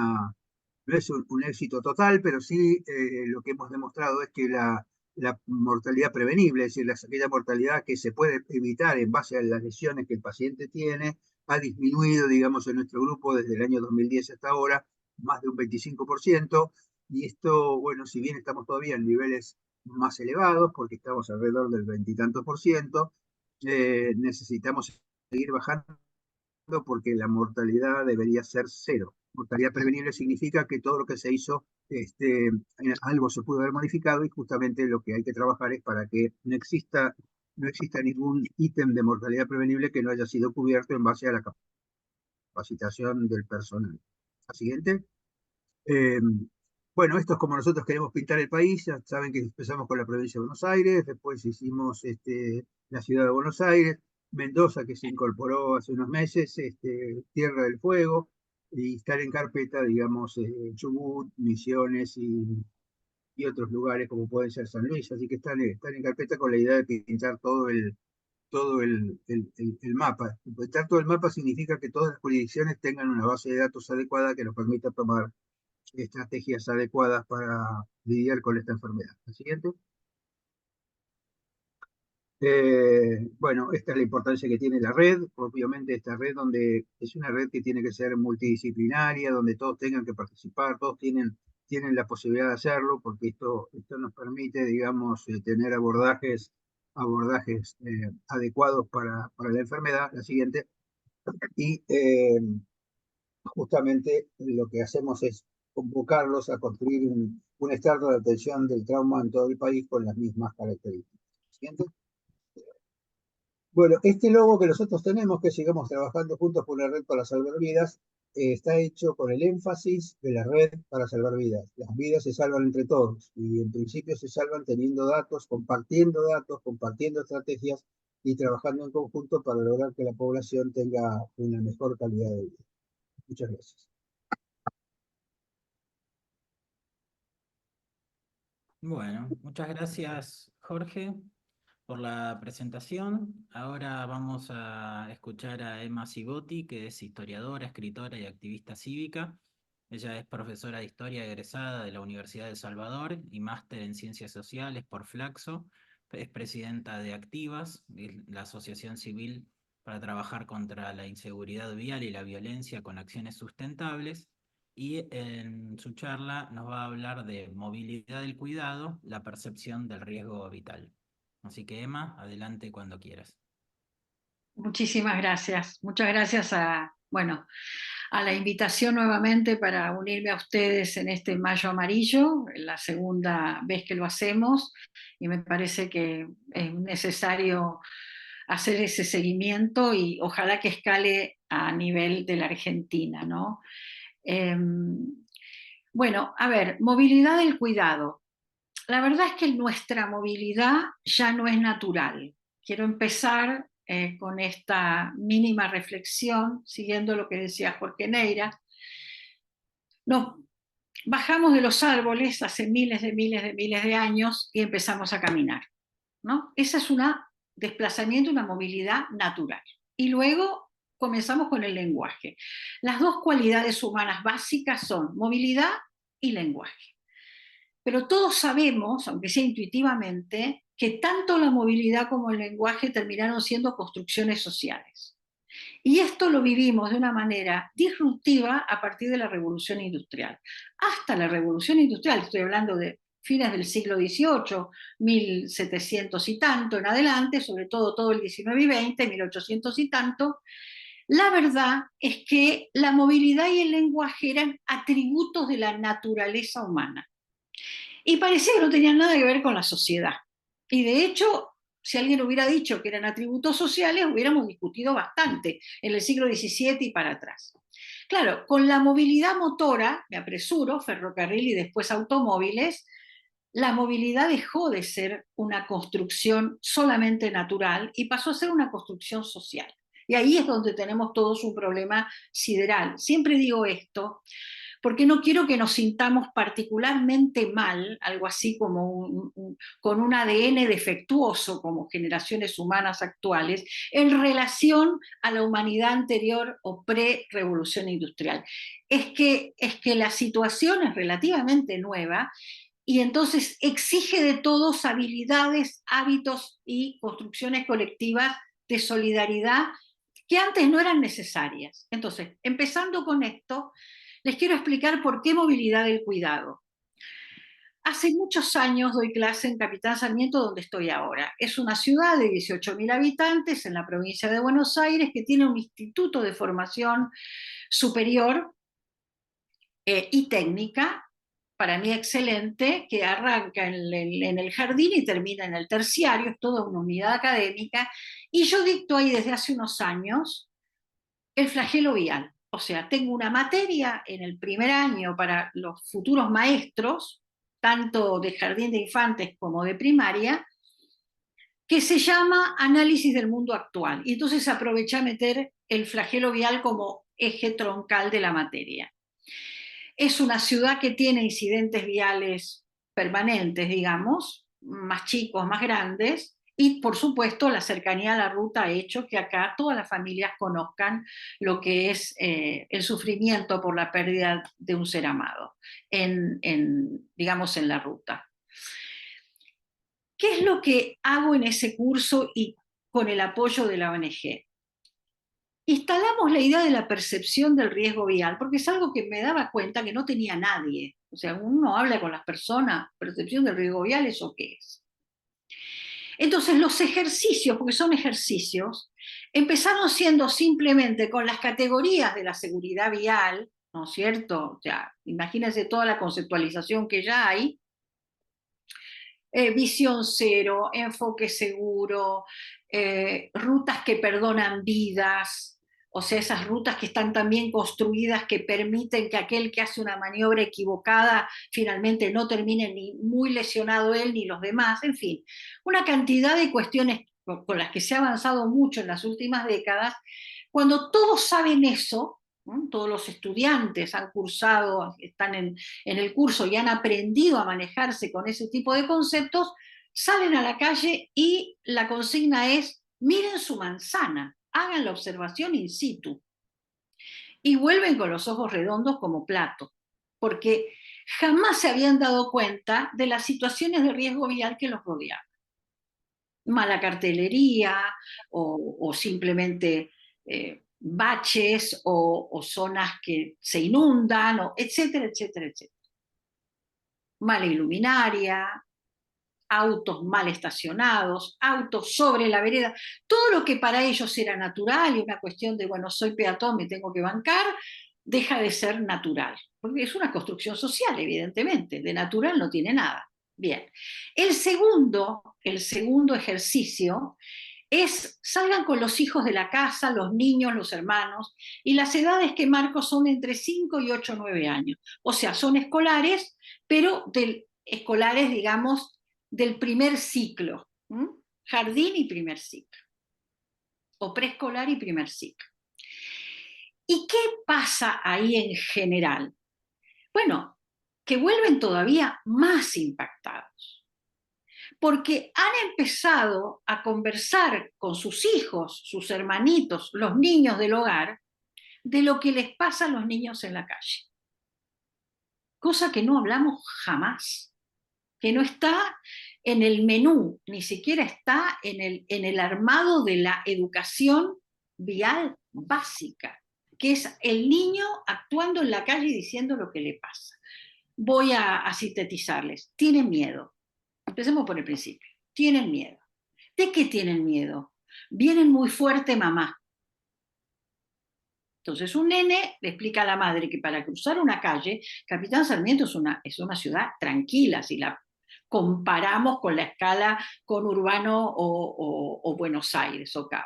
éxito total, pero sí lo que hemos demostrado es que la mortalidad prevenible, es decir, aquella mortalidad que se puede evitar en base a las lesiones que el paciente tiene, ha disminuido, digamos, en nuestro grupo desde el año 2010 hasta ahora, más de un 25%, y esto, bueno, si bien estamos todavía en niveles más elevados, porque estamos alrededor del 20 y tantos por ciento, necesitamos seguir bajando porque la mortalidad debería ser cero. Mortalidad prevenible significa que todo lo que se hizo, algo se pudo haber modificado, y justamente lo que hay que trabajar es para que no exista ningún ítem de mortalidad prevenible que no haya sido cubierto en base a la capacitación del personal. La siguiente. Eh, bueno, esto es como nosotros queremos pintar el país. Ya saben que empezamos con la provincia de Buenos Aires, después hicimos la ciudad de Buenos Aires, Mendoza, que se incorporó hace unos meses, Tierra del Fuego, y estar en carpeta, digamos, Chubut, Misiones y otros lugares como pueden ser San Luis. Así que están en carpeta con la idea de pintar todo el mapa. Pintar todo el mapa significa que todas las jurisdicciones tengan una base de datos adecuada que nos permita tomar estrategias adecuadas para lidiar con esta enfermedad. La siguiente. Bueno, esta es la importancia que tiene la red. Obviamente esta red, donde es una red que tiene que ser multidisciplinaria, donde todos tengan que participar, todos tienen tienen la posibilidad de hacerlo, porque esto nos permite, digamos, tener abordajes adecuados para la enfermedad, la siguiente, y justamente lo que hacemos es convocarlos a construir un estrato de atención del trauma en todo el país con las mismas características. Siguiente. Bueno, este logo que nosotros tenemos, que sigamos trabajando juntos por una red para salvar vidas, está hecho con el énfasis de la red para salvar vidas. Las vidas se salvan entre todos y en principio se salvan teniendo datos, compartiendo estrategias y trabajando en conjunto para lograr que la población tenga una mejor calidad de vida. Muchas gracias. Bueno, muchas gracias, Jorge, por la presentación. Ahora vamos a escuchar a Emma Cibotti, que es historiadora, escritora y activista cívica. Ella es profesora de historia egresada de la Universidad de El Salvador y máster en ciencias sociales por Flaxo. Es presidenta de Activas, la asociación civil para trabajar contra la inseguridad vial y la violencia con acciones sustentables. Y en su charla nos va a hablar de movilidad del cuidado, la percepción del riesgo vital. Así que Emma, adelante cuando quieras. Muchísimas gracias. Muchas gracias a la invitación nuevamente para unirme a ustedes en este Mayo Amarillo, la segunda vez que lo hacemos, y me parece que es necesario hacer ese seguimiento y ojalá que escale a nivel de la Argentina, ¿no? A ver, movilidad del cuidado. La verdad es que nuestra movilidad ya no es natural. Quiero empezar con esta mínima reflexión, siguiendo lo que decía Jorge Neira. Nos bajamos de los árboles hace miles de años y empezamos a caminar, ¿no? Ese es un desplazamiento, una movilidad natural. Y luego comenzamos con el lenguaje. Las dos cualidades humanas básicas son movilidad y lenguaje. Pero todos sabemos, aunque sea intuitivamente, que tanto la movilidad como el lenguaje terminaron siendo construcciones sociales. Y esto lo vivimos de una manera disruptiva a partir de la Revolución Industrial. Hasta la Revolución Industrial, estoy hablando de fines del siglo XVIII, 1700 y tanto en adelante, sobre todo el XIX y XX, 1800 y tanto, la verdad es que la movilidad y el lenguaje eran atributos de la naturaleza humana. Y parecía que no tenían nada que ver con la sociedad. Y de hecho, si alguien hubiera dicho que eran atributos sociales, hubiéramos discutido bastante en el siglo XVII y para atrás. Claro, con la movilidad motora, me apresuro, ferrocarril y después automóviles, la movilidad dejó de ser una construcción solamente natural y pasó a ser una construcción social. Y ahí es donde tenemos todos un problema sideral. Siempre digo esto, porque no quiero que nos sintamos particularmente mal, algo así como con un ADN defectuoso como generaciones humanas actuales, en relación a la humanidad anterior o pre-revolución industrial. Es que la situación es relativamente nueva y entonces exige de todos habilidades, hábitos y construcciones colectivas de solidaridad que antes no eran necesarias. Entonces, empezando con esto, les quiero explicar por qué movilidad del cuidado. Hace muchos años doy clase en Capitán Sarmiento, donde estoy ahora. Es una ciudad de 18.000 habitantes en la provincia de Buenos Aires que tiene un instituto de formación superior y técnica, para mí excelente, que arranca en el jardín y termina en el terciario, es toda una unidad académica, y yo dicto ahí desde hace unos años el flagelo vial. O sea, tengo una materia en el primer año para los futuros maestros, tanto de jardín de infantes como de primaria, que se llama Análisis del Mundo Actual. Y entonces aproveché a meter el flagelo vial como eje troncal de la materia. Es una ciudad que tiene incidentes viales permanentes, digamos, más chicos, más grandes, y por supuesto la cercanía a la ruta ha hecho que acá todas las familias conozcan lo que es el sufrimiento por la pérdida de un ser amado, digamos en la ruta. ¿Qué es lo que hago en ese curso y con el apoyo de la ONG? Instalamos la idea de la percepción del riesgo vial, porque es algo que me daba cuenta que no tenía nadie. O sea, uno habla con las personas, percepción del riesgo vial, ¿eso qué es? Entonces los ejercicios, porque son ejercicios, empezaron siendo simplemente con las categorías de la seguridad vial, ¿no es cierto? O sea, imagínense toda la conceptualización que ya hay, visión cero, enfoque seguro, rutas que perdonan vidas, o sea, esas rutas que están también construidas que permiten que aquel que hace una maniobra equivocada finalmente no termine ni muy lesionado él ni los demás, en fin, una cantidad de cuestiones con las que se ha avanzado mucho en las últimas décadas. Cuando todos saben eso, ¿no? Todos los estudiantes han cursado, están en el curso y han aprendido a manejarse con ese tipo de conceptos, salen a la calle y la consigna es: miren su manzana, hagan la observación in situ. Y vuelven con los ojos redondos como plato, porque jamás se habían dado cuenta de las situaciones de riesgo vial que los rodeaban. Mala cartelería o simplemente baches o zonas que se inundan, etcétera, etcétera, etcétera. Mala iluminaria, autos mal estacionados, autos sobre la vereda, todo lo que para ellos era natural y una cuestión de, bueno, soy peatón, me tengo que bancar, deja de ser natural, porque es una construcción social, evidentemente, de natural no tiene nada. Bien, el segundo ejercicio es: salgan con los hijos de la casa, los niños, los hermanos, y las edades que marco son entre 5 y 8 o 9 años. O sea, son escolares, pero escolares, digamos, del primer ciclo, ¿m? Jardín y primer ciclo, o preescolar y primer ciclo. ¿Y qué pasa ahí en general? Bueno, que vuelven todavía más impactados, porque han empezado a conversar con sus hijos, sus hermanitos, los niños del hogar, de lo que les pasa a los niños en la calle. Cosa que no hablamos jamás, que no está en el menú, ni siquiera está en el armado de la educación vial básica, que es el niño actuando en la calle y diciendo lo que le pasa. Voy a sintetizarles. Tienen miedo. Empecemos por el principio. Tienen miedo. ¿De qué tienen miedo? Vienen muy fuerte, mamá. Entonces un nene le explica a la madre que para cruzar una calle, Capitán Sarmiento es una ciudad tranquila, si la comparamos con la escala conurbano o Buenos Aires o Cava.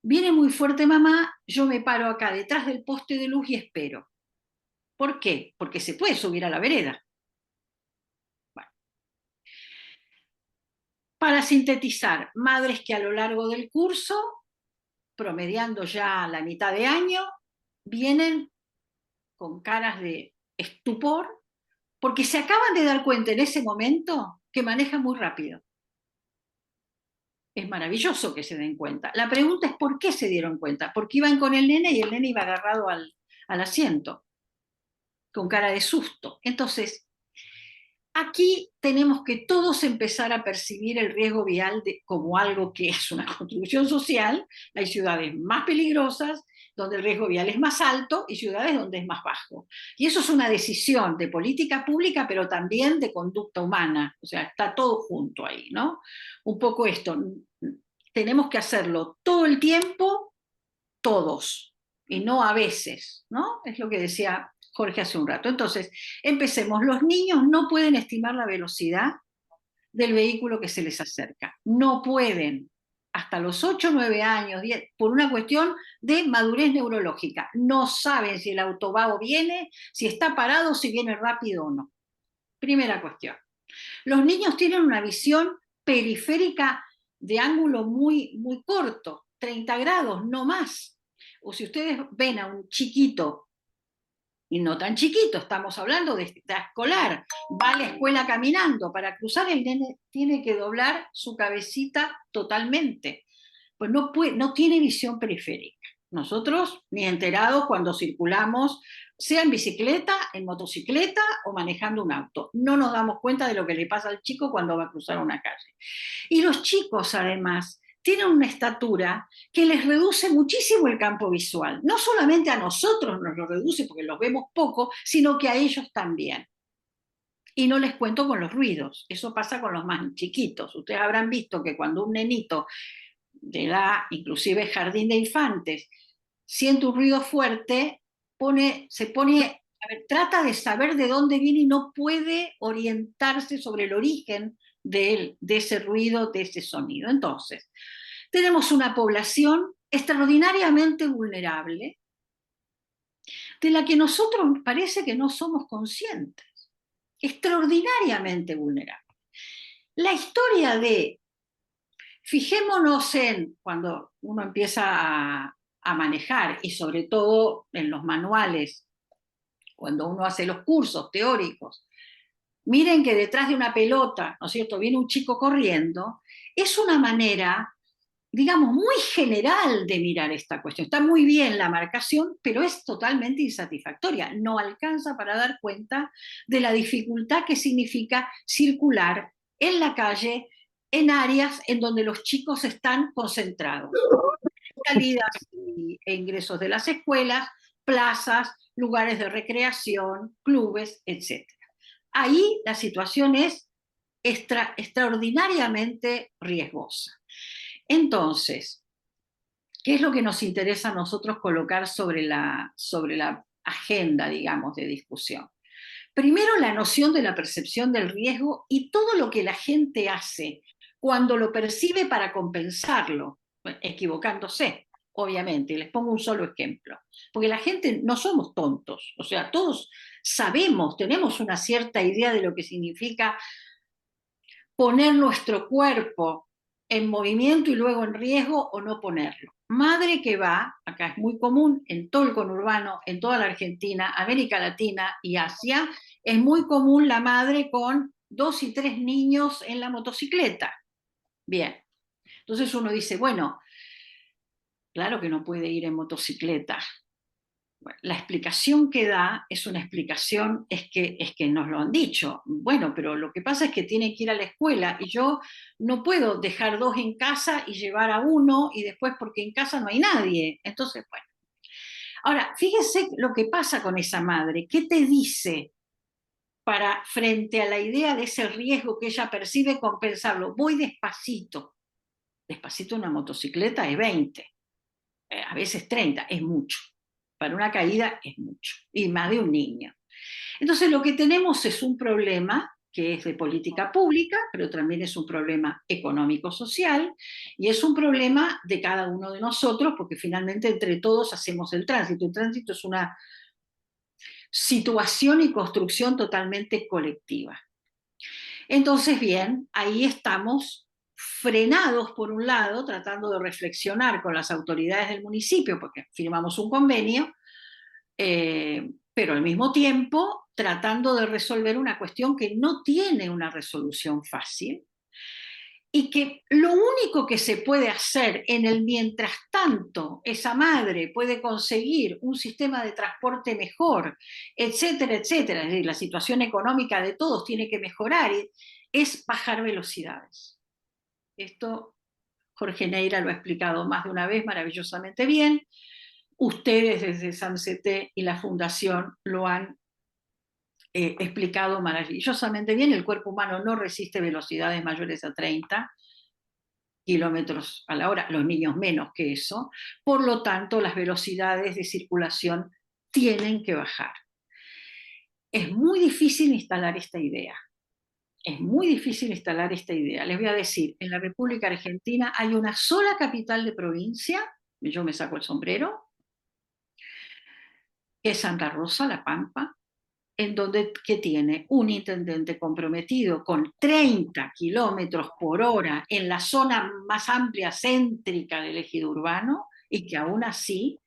Viene muy fuerte, mamá, yo me paro acá detrás del poste de luz y espero. ¿Por qué? Porque se puede subir a la vereda. Bueno. Para sintetizar, madres que a lo largo del curso, promediando ya la mitad de año, vienen con caras de estupor porque se acaban de dar cuenta en ese momento que manejan muy rápido. Es maravilloso que se den cuenta. La pregunta es: ¿por qué se dieron cuenta? Porque iban con el nene y el nene iba agarrado al asiento, con cara de susto. Entonces, aquí tenemos que todos empezar a percibir el riesgo vial como algo que es una construcción social. Hay ciudades más peligrosas, donde el riesgo vial es más alto, y ciudades donde es más bajo. Y eso es una decisión de política pública, pero también de conducta humana. O sea, está todo junto ahí, ¿no? Un poco esto. Tenemos que hacerlo todo el tiempo, todos, y no a veces, ¿no? Es lo que decía Jorge hace un rato. Entonces, empecemos. Los niños no pueden estimar la velocidad del vehículo que se les acerca. No pueden. Hasta los 8, 9 años, 10, por una cuestión de madurez neurológica. No saben si el auto va o viene, si está parado, si viene rápido o no. Primera cuestión. Los niños tienen una visión periférica de ángulo muy, muy corto, 30 grados, no más. O si ustedes ven a un chiquito, y no tan chiquito, estamos hablando de escolar, va a la escuela caminando, para cruzar el nene tiene que doblar su cabecita totalmente, pues no tiene visión periférica. Nosotros, ni enterados cuando circulamos, sea en bicicleta, en motocicleta o manejando un auto, no nos damos cuenta de lo que le pasa al chico cuando va a cruzar una calle. Y los chicos, además, tienen una estatura que les reduce muchísimo el campo visual. No solamente a nosotros nos lo reduce porque los vemos poco, sino que a ellos también. Y no les cuento con los ruidos, eso pasa con los más chiquitos. Ustedes habrán visto que cuando un nenito de edad, inclusive jardín de infantes, siente un ruido fuerte, trata de saber de dónde viene y no puede orientarse sobre el origen de ese ruido, de ese sonido. Entonces, tenemos una población extraordinariamente vulnerable, de la que nosotros parece que no somos conscientes. Extraordinariamente vulnerable. La historia fijémonos en cuando uno empieza a manejar, y sobre todo en los manuales, cuando uno hace los cursos teóricos, miren que detrás de una pelota, ¿no es cierto?, viene un chico corriendo, es una manera, digamos, muy general de mirar esta cuestión. Está muy bien la marcación, pero es totalmente insatisfactoria. No alcanza para dar cuenta de la dificultad que significa circular en la calle, en áreas en donde los chicos están concentrados. Salidas e ingresos de las escuelas, plazas, lugares de recreación, clubes, etc. Ahí la situación es extraordinariamente riesgosa. Entonces, ¿qué es lo que nos interesa a nosotros colocar sobre la agenda, digamos, de discusión? Primero, la noción de la percepción del riesgo y todo lo que la gente hace cuando lo percibe para compensarlo, equivocándose, obviamente. Les pongo un solo ejemplo. Porque la gente no somos tontos, o sea, todos sabemos, tenemos una cierta idea de lo que significa poner nuestro cuerpo en movimiento y luego en riesgo o no ponerlo. Madre que va, acá es muy común en todo el conurbano, en toda la Argentina, América Latina y Asia, es muy común la madre con 2 y 3 niños en la motocicleta. Bien, entonces uno dice, bueno, claro que no puede ir en motocicleta. Bueno, la explicación que da es una explicación, es que nos lo han dicho. Bueno, pero lo que pasa es que tiene que ir a la escuela y yo no puedo dejar 2 en casa y llevar a 1 y después porque en casa no hay nadie. Entonces, bueno. Ahora, fíjese lo que pasa con esa madre. ¿Qué te dice para, frente a la idea de ese riesgo que ella percibe, compensarlo? Voy despacito. Despacito una motocicleta es 20, a veces 30, es mucho. Para una caída es mucho, y más de un niño. Entonces lo que tenemos es un problema que es de política pública, pero también es un problema económico-social, y es un problema de cada uno de nosotros, porque finalmente entre todos hacemos el tránsito. El tránsito es una situación y construcción totalmente colectiva. Entonces, bien, ahí estamos frenados por un lado, tratando de reflexionar con las autoridades del municipio, porque firmamos un convenio, pero al mismo tiempo tratando de resolver una cuestión que no tiene una resolución fácil, y que lo único que se puede hacer en el mientras tanto, esa madre puede conseguir un sistema de transporte mejor, etcétera, etcétera, es decir, la situación económica de todos tiene que mejorar, es bajar velocidades. Esto Jorge Neira lo ha explicado más de una vez maravillosamente bien. Ustedes desde SAMCT y la Fundación lo han explicado maravillosamente bien. El cuerpo humano no resiste velocidades mayores a 30 kilómetros a la hora, los niños menos que eso. Por lo tanto, las velocidades de circulación tienen que bajar. Es muy difícil instalar esta idea. Es muy difícil instalar esta idea. Les voy a decir, en la República Argentina hay una sola capital de provincia, yo me saco el sombrero, que es Santa Rosa, La Pampa, que tiene un intendente comprometido con 30 kilómetros por hora en la zona más amplia céntrica del ejido urbano, y que aún así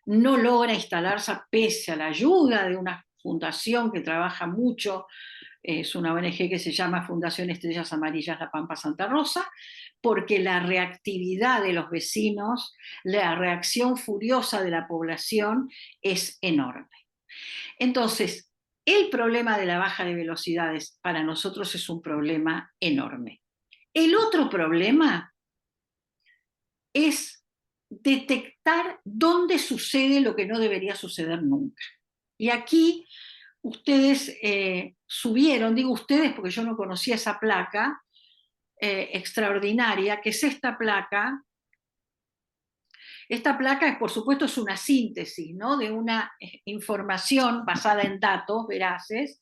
no logra instalarse pese a la ayuda de una fundación que trabaja mucho, es una ONG que se llama Fundación Estrellas Amarillas La Pampa Santa Rosa, porque la reactividad de los vecinos, la reacción furiosa de la población es enorme. Entonces, el problema de la baja de velocidades para nosotros es un problema enorme. El otro problema es detectar dónde sucede lo que no debería suceder nunca. Y aquí ustedes subieron, digo ustedes porque yo no conocía esa placa extraordinaria, que es esta placa. Esta placa, por supuesto, es una síntesis, ¿no?, de una información basada en datos veraces.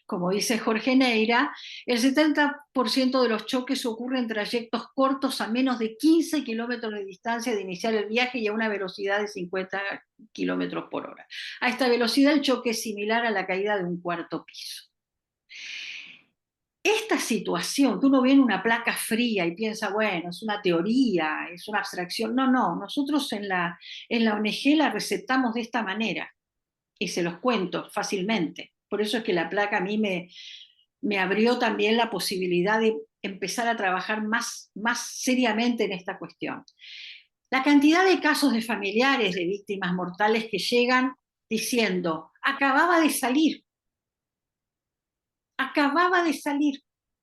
Como dice Jorge Neira, el 70% de los choques ocurren en trayectos cortos a menos de 15 kilómetros de distancia de iniciar el viaje y a una velocidad de 50 kilómetros por hora. A esta velocidad el choque es similar a la caída de un cuarto piso. Esta situación, que uno ve en una placa fría y piensa, bueno, es una teoría, es una abstracción. No, no, nosotros en la ONG la receptamos de esta manera y se los cuento fácilmente. Por eso es que la placa a mí me abrió también la posibilidad de empezar a trabajar más seriamente en esta cuestión. La cantidad de casos de familiares de víctimas mortales que llegan diciendo, acababa de salir,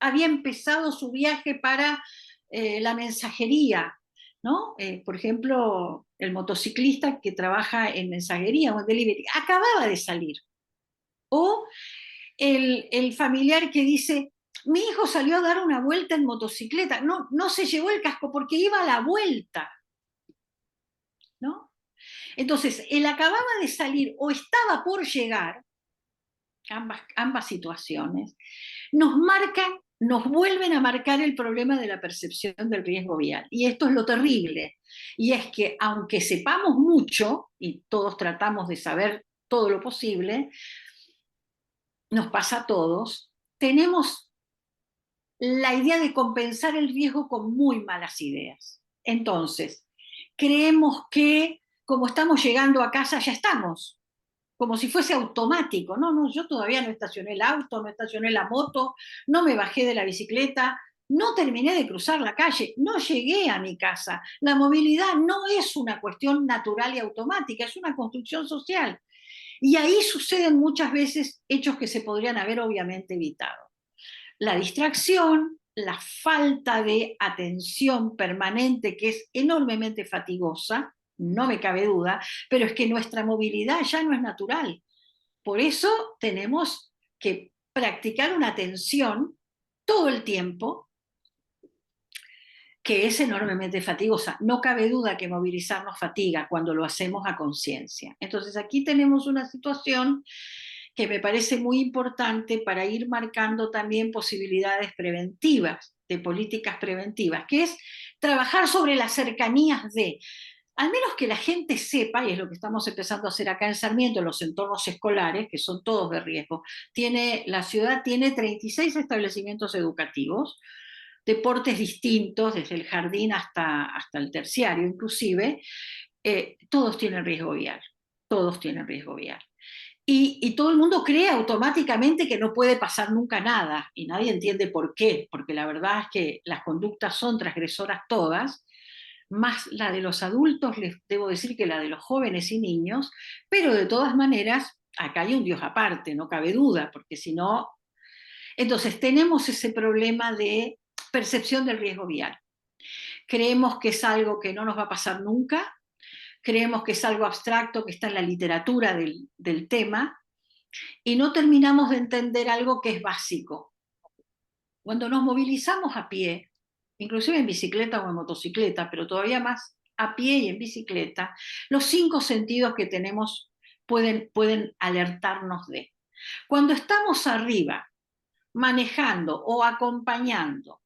había empezado su viaje para la mensajería, ¿no? Por ejemplo, el motociclista que trabaja en mensajería o en delivery, acababa de salir. O el familiar que dice, mi hijo salió a dar una vuelta en motocicleta, no se llevó el casco porque iba a la vuelta, ¿no? Entonces, el acababa de salir o estaba por llegar, ambas situaciones, nos vuelven a marcar el problema de la percepción del riesgo vial. Y esto es lo terrible. Y es que aunque sepamos mucho, y todos tratamos de saber todo lo posible, nos pasa a todos, tenemos la idea de compensar el riesgo con muy malas ideas. Entonces, creemos que como estamos llegando a casa ya estamos, como si fuese automático. No, yo todavía no estacioné el auto, no estacioné la moto, no me bajé de la bicicleta, no terminé de cruzar la calle, no llegué a mi casa. La movilidad no es una cuestión natural y automática, es una construcción social. Y ahí suceden muchas veces hechos que se podrían haber obviamente evitado. La distracción, la falta de atención permanente, que es enormemente fatigosa, no me cabe duda, pero es que nuestra movilidad ya no es natural. Por eso tenemos que practicar una atención todo el tiempo que es enormemente fatigosa. No cabe duda que movilizarnos fatiga cuando lo hacemos a conciencia. Entonces aquí tenemos una situación que me parece muy importante para ir marcando también posibilidades preventivas, de políticas preventivas, que es trabajar sobre las cercanías de, al menos que la gente sepa, y es lo que estamos empezando a hacer acá en Sarmiento, en los entornos escolares, que son todos de riesgo. La ciudad tiene 36 establecimientos educativos, deportes distintos, desde el jardín hasta el terciario inclusive, todos tienen riesgo vial, todos tienen riesgo vial. Y todo el mundo cree automáticamente que no puede pasar nunca nada, y nadie entiende por qué, porque la verdad es que las conductas son transgresoras todas, más la de los adultos, les debo decir que la de los jóvenes y niños, pero de todas maneras, acá hay un Dios aparte, no cabe duda, porque si no... Entonces tenemos ese problema de percepción del riesgo vial. Creemos que es algo que no nos va a pasar nunca, creemos que es algo abstracto que está en la literatura del tema, y no terminamos de entender algo que es básico. Cuando nos movilizamos a pie, inclusive en bicicleta o en motocicleta, pero todavía más a pie y en bicicleta, los 5 sentidos que tenemos pueden alertarnos de. Cuando estamos arriba, manejando o acompañando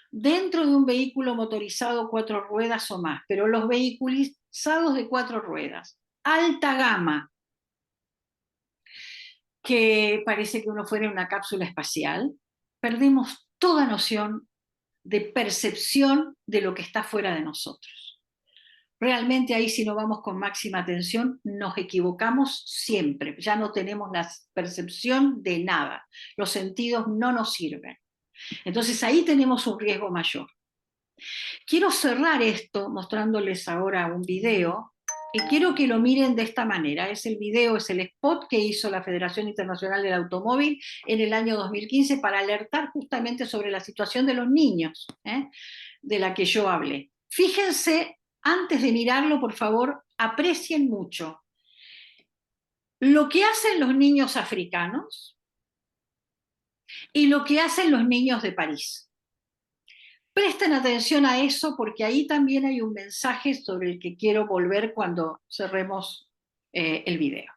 dentro de un vehículo motorizado 4 ruedas o más, pero los vehiculizados de 4 ruedas, alta gama, que parece que uno fuera en una cápsula espacial, perdemos toda noción de percepción de lo que está fuera de nosotros. Realmente ahí, si no vamos con máxima atención, nos equivocamos siempre, ya no tenemos la percepción de nada, los sentidos no nos sirven. Entonces ahí tenemos un riesgo mayor. Quiero cerrar esto mostrándoles ahora un video, y quiero que lo miren de esta manera. Es el video, es el spot que hizo la Federación Internacional del Automóvil en el año 2015 para alertar justamente sobre la situación de los niños, de la que yo hablé. Fíjense antes de mirarlo, por favor, aprecien mucho lo que hacen los niños africanos y lo que hacen los niños de París. Presten atención a eso porque ahí también hay un mensaje sobre el que quiero volver cuando cerremos el video.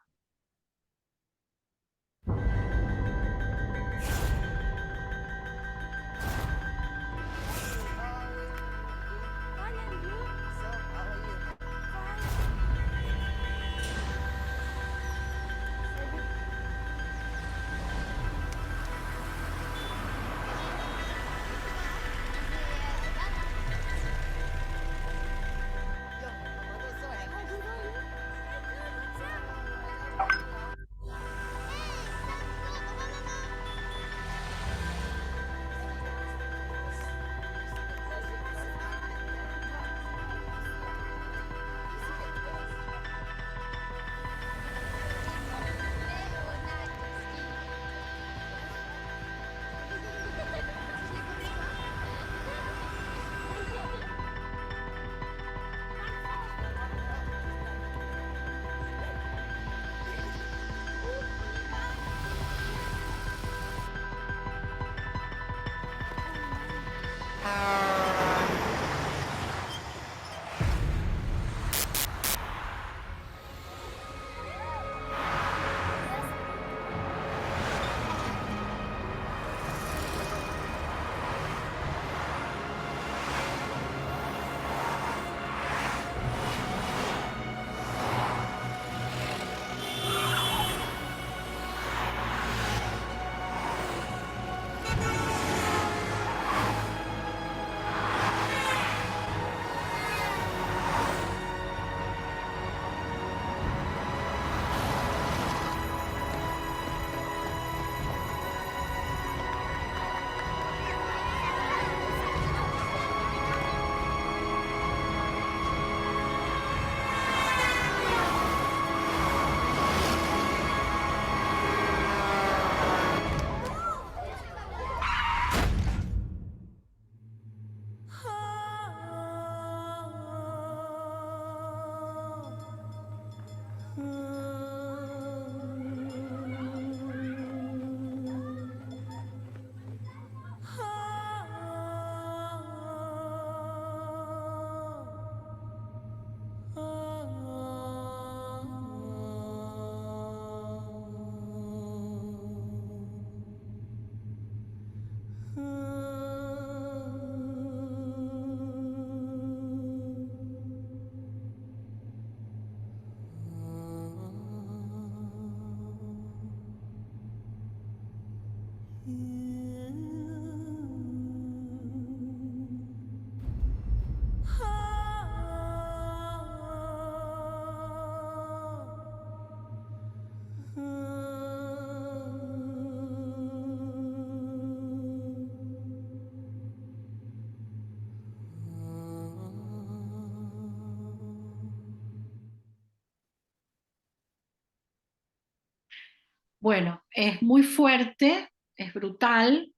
Bueno, es muy fuerte, es brutal,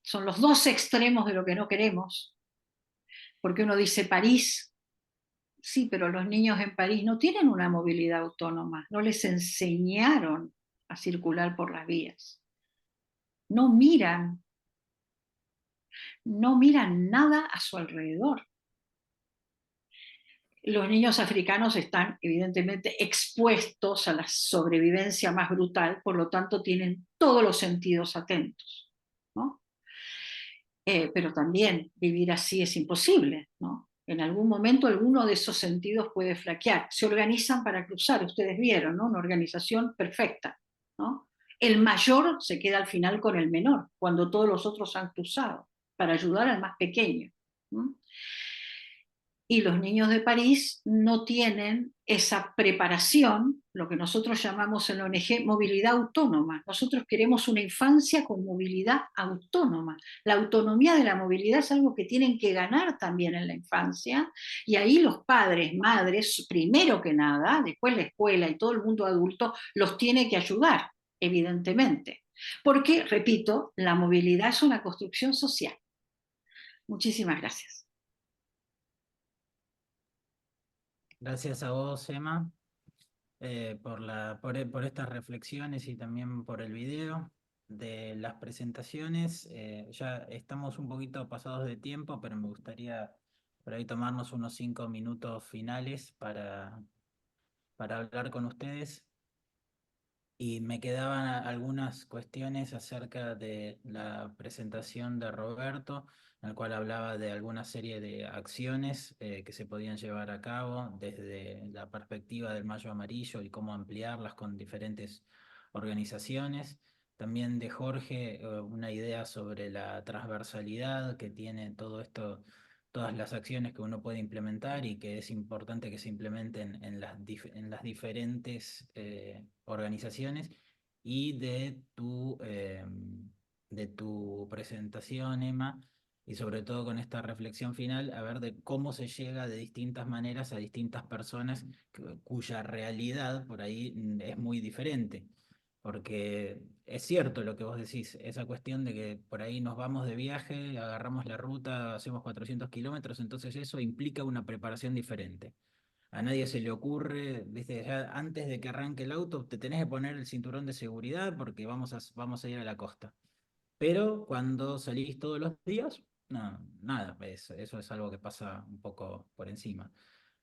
son los dos extremos de lo que no queremos, porque uno dice París, sí, pero los niños en París no tienen una movilidad autónoma, no les enseñaron a circular por las vías, no miran nada a su alrededor. Los niños africanos están evidentemente expuestos a la sobrevivencia más brutal, por lo tanto tienen todos los sentidos atentos, ¿no? Pero también vivir así es imposible, ¿no? En algún momento alguno de esos sentidos puede flaquear. Se organizan para cruzar, ustedes vieron, ¿no? Una organización perfecta, ¿no? El mayor se queda al final con el menor, cuando todos los otros han cruzado, para ayudar al más pequeño, ¿no? Y los niños de París no tienen esa preparación, lo que nosotros llamamos en la ONG movilidad autónoma. Nosotros queremos una infancia con movilidad autónoma. La autonomía de la movilidad es algo que tienen que ganar también en la infancia, y ahí los padres, madres, primero que nada, después la escuela y todo el mundo adulto, los tiene que ayudar, evidentemente. Porque, repito, la movilidad es una construcción social. Muchísimas gracias. Gracias a vos, Emma, por estas reflexiones y también por el video de las presentaciones. Ya estamos un poquito pasados de tiempo, pero me gustaría por ahí tomarnos unos 5 minutos finales para hablar con ustedes. Y me quedaban algunas cuestiones acerca de la presentación de Roberto, en el cual hablaba de alguna serie de acciones que se podían llevar a cabo desde la perspectiva del Mayo Amarillo y cómo ampliarlas con diferentes organizaciones. También de Jorge, una idea sobre la transversalidad que tiene todo esto, todas las acciones que uno puede implementar y que es importante que se implementen en en las diferentes organizaciones. Y de tu presentación, Emma, y sobre todo con esta reflexión final, a ver de cómo se llega de distintas maneras a distintas personas cuya realidad por ahí es muy diferente. Porque es cierto lo que vos decís, esa cuestión de que por ahí nos vamos de viaje, agarramos la ruta, hacemos 400 kilómetros, entonces eso implica una preparación diferente. A nadie se le ocurre, viste, ya antes de que arranque el auto, te tenés que poner el cinturón de seguridad porque vamos a ir a la costa. Pero cuando salís todos los días, no, nada, eso es algo que pasa un poco por encima.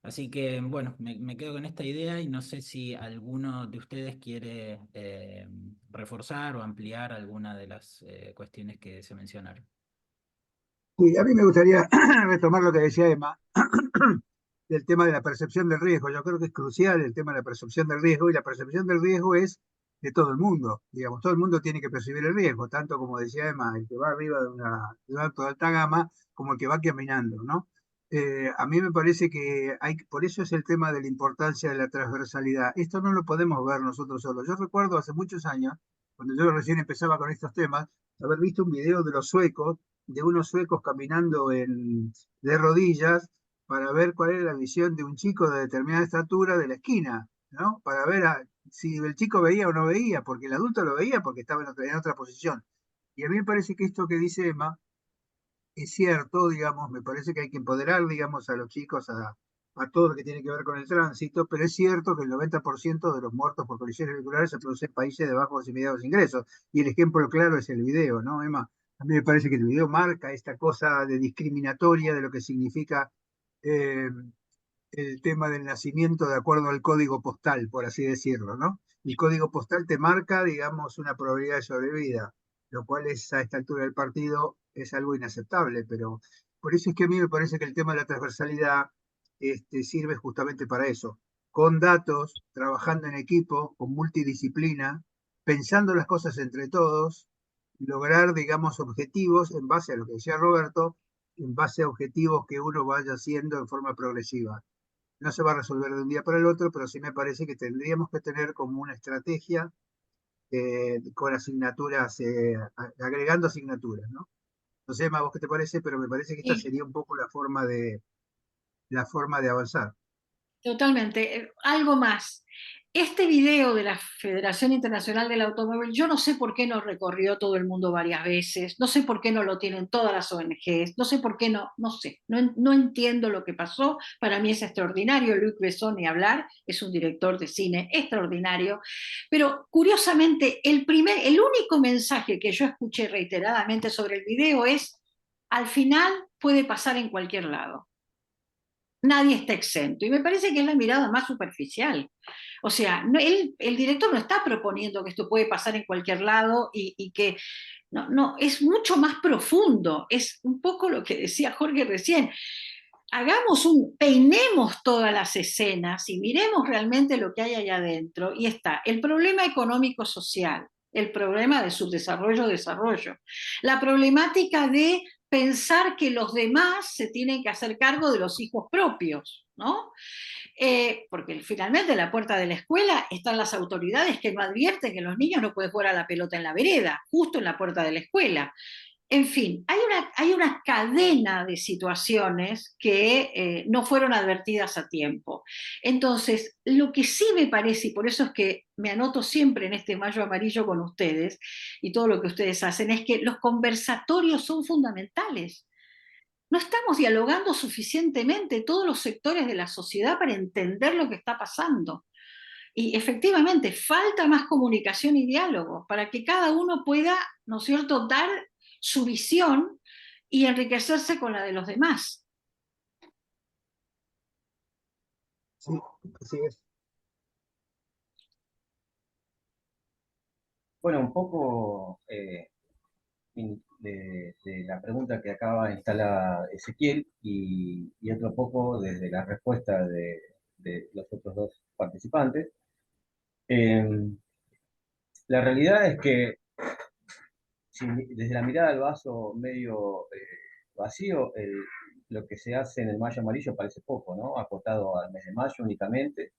Así que, bueno, me quedo con esta idea y no sé si alguno de ustedes quiere reforzar o ampliar alguna de las cuestiones que se mencionaron. Sí, a mí me gustaría retomar lo que decía Emma del tema de la percepción del riesgo. Yo creo que es crucial el tema de la percepción del riesgo, y la percepción del riesgo es de todo el mundo. Digamos, todo el mundo tiene que percibir el riesgo, tanto como decía Emma, el que va arriba de un auto de alta gama, como el que va caminando, ¿no? A mí me parece que por eso es el tema de la importancia de la transversalidad. Esto no lo podemos ver nosotros solos. Yo recuerdo hace muchos años, cuando yo recién empezaba con estos temas, haber visto un video de los suecos, de unos suecos caminando de rodillas, para ver cuál era la visión de un chico de determinada estatura de la esquina, ¿no? Para ver si el chico veía o no veía, porque el adulto lo veía porque estaba en otra posición. Y a mí me parece que esto que dice Emma es cierto, digamos, me parece que hay que empoderar, digamos, a los chicos, a todo lo que tiene que ver con el tránsito, pero es cierto que el 90% de los muertos por colisiones vehiculares se producen en países de bajos y medianos ingresos, y el ejemplo claro es el video, ¿no, Emma? A mí me parece que el video marca esta cosa de discriminatoria de lo que significa eh, el tema del nacimiento de acuerdo al código postal, por así decirlo, ¿no? El código postal te marca, digamos, una probabilidad de sobrevida, lo cual es, a esta altura del partido es algo inaceptable, pero por eso es que a mí me parece que el tema de la transversalidad sirve justamente para eso, con datos, trabajando en equipo, con multidisciplina, pensando las cosas entre todos, lograr, digamos, objetivos en base a lo que decía Roberto, en base a objetivos que uno vaya haciendo en forma progresiva. No se va a resolver de un día para el otro, pero sí me parece que tendríamos que tener como una estrategia con asignaturas, agregando asignaturas, ¿no? No sé, Emma, vos qué te parece, pero me parece que esta Sí, sería un poco la forma de avanzar. totalmente. Algo más. Este video de la Federación Internacional del Automóvil, yo no sé por qué no recorrió todo el mundo varias veces, no sé por qué no lo tienen todas las ONGs, no sé por qué no, no sé, no entiendo lo que pasó. Para mí es extraordinario. Luc Besson, ni hablar, es un director de cine extraordinario. Pero curiosamente, el único mensaje que yo escuché reiteradamente sobre el video es: al final puede pasar en cualquier lado. Nadie está exento. Y me parece que es la mirada más superficial. O sea, no, el director no está proponiendo que esto puede pasar en cualquier lado y que no, no, es mucho más profundo. Es un poco lo que decía Jorge recién. Peinemos todas las escenas y miremos realmente lo que hay allá adentro. Y está el problema económico-social, el problema de subdesarrollo-desarrollo, la problemática de pensar que los demás se tienen que hacer cargo de los hijos propios, ¿no? Porque finalmente en la puerta de la escuela están las autoridades que no advierten que los niños no pueden jugar a la pelota en la vereda, justo en la puerta de la escuela. En fin, hay una cadena de situaciones que no fueron advertidas a tiempo. Entonces, lo que sí me parece, y por eso es que me anoto siempre en este Mayo Amarillo con ustedes y todo lo que ustedes hacen, es que los conversatorios son fundamentales. No estamos dialogando suficientemente todos los sectores de la sociedad para entender lo que está pasando. Y efectivamente, falta más comunicación y diálogo para que cada uno pueda, ¿no es cierto?, dar su visión y enriquecerse con la de los demás. Sí, así es. Bueno, un poco de la pregunta que acaba de instalar Ezequiel y otro poco desde la respuesta de los otros dos participantes. La realidad es que desde la mirada al vaso medio vacío, lo que se hace en el mayo amarillo parece poco, ¿no? Acotado al mes de mayo únicamente.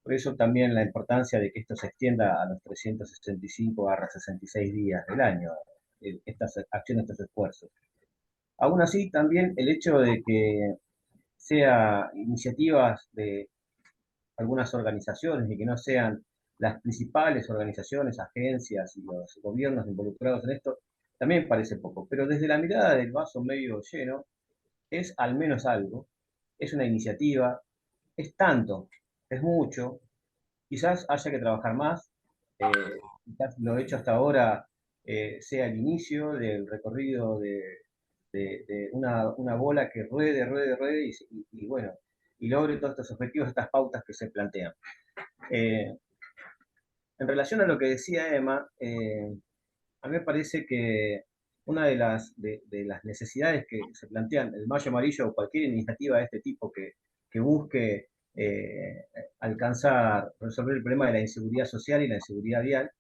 Por eso también la importancia de que esto se extienda a los 365/66 días del año, estas acciones, estos esfuerzos. Aún así, también el hecho de que sea iniciativas de algunas organizaciones y que no sean las principales organizaciones, agencias y los gobiernos involucrados en esto, también parece poco. Pero desde la mirada del vaso medio lleno, es al menos algo, es una iniciativa, es tanto, es mucho, quizás haya que trabajar más, quizás lo hecho hasta ahora sea el inicio del recorrido de una bola que ruede, ruede, ruede y bueno, y logre todos estos objetivos, estas pautas que se plantean. En relación a lo que decía Emma, a mí me parece que una de las necesidades que se plantean el Mayo Amarillo o cualquier iniciativa de este tipo que busque alcanzar, resolver el problema de la inseguridad social y la inseguridad vial,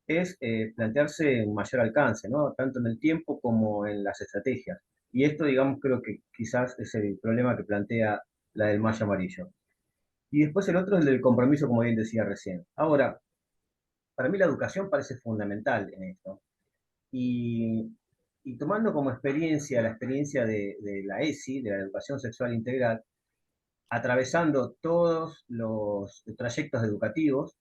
es plantearse un mayor alcance, ¿no? Tanto en el tiempo como en las estrategias. Y esto, digamos, creo que quizás es el problema que plantea la del Mayo Amarillo. Y después el otro es el del compromiso, como bien decía recién. Ahora, para mí la educación parece fundamental en esto. Y, y tomando como experiencia la experiencia de la ESI, de la Educación Sexual Integral, atravesando todos los trayectos educativos,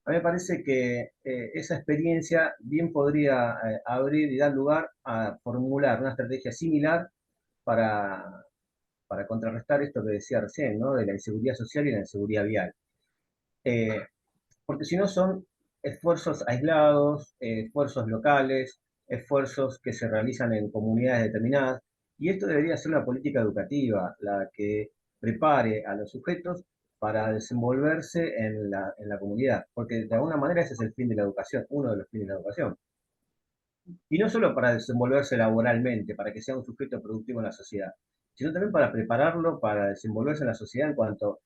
a mí me parece que esa experiencia bien podría abrir y dar lugar a formular una estrategia similar para, para contrarrestar esto que decía recién, ¿no? De la inseguridad social y la inseguridad vial. Eh, Porque si no son esfuerzos aislados, esfuerzos locales, esfuerzos que se realizan en comunidades determinadas, y esto debería ser una política educativa, la que prepare a los sujetos para desenvolverse en la comunidad, porque de alguna manera ese es el fin de la educación, uno de los fines de la educación. Y no solo para desenvolverse laboralmente, para que sea un sujeto productivo en la sociedad, sino también para prepararlo para desenvolverse en la sociedad en cuanto a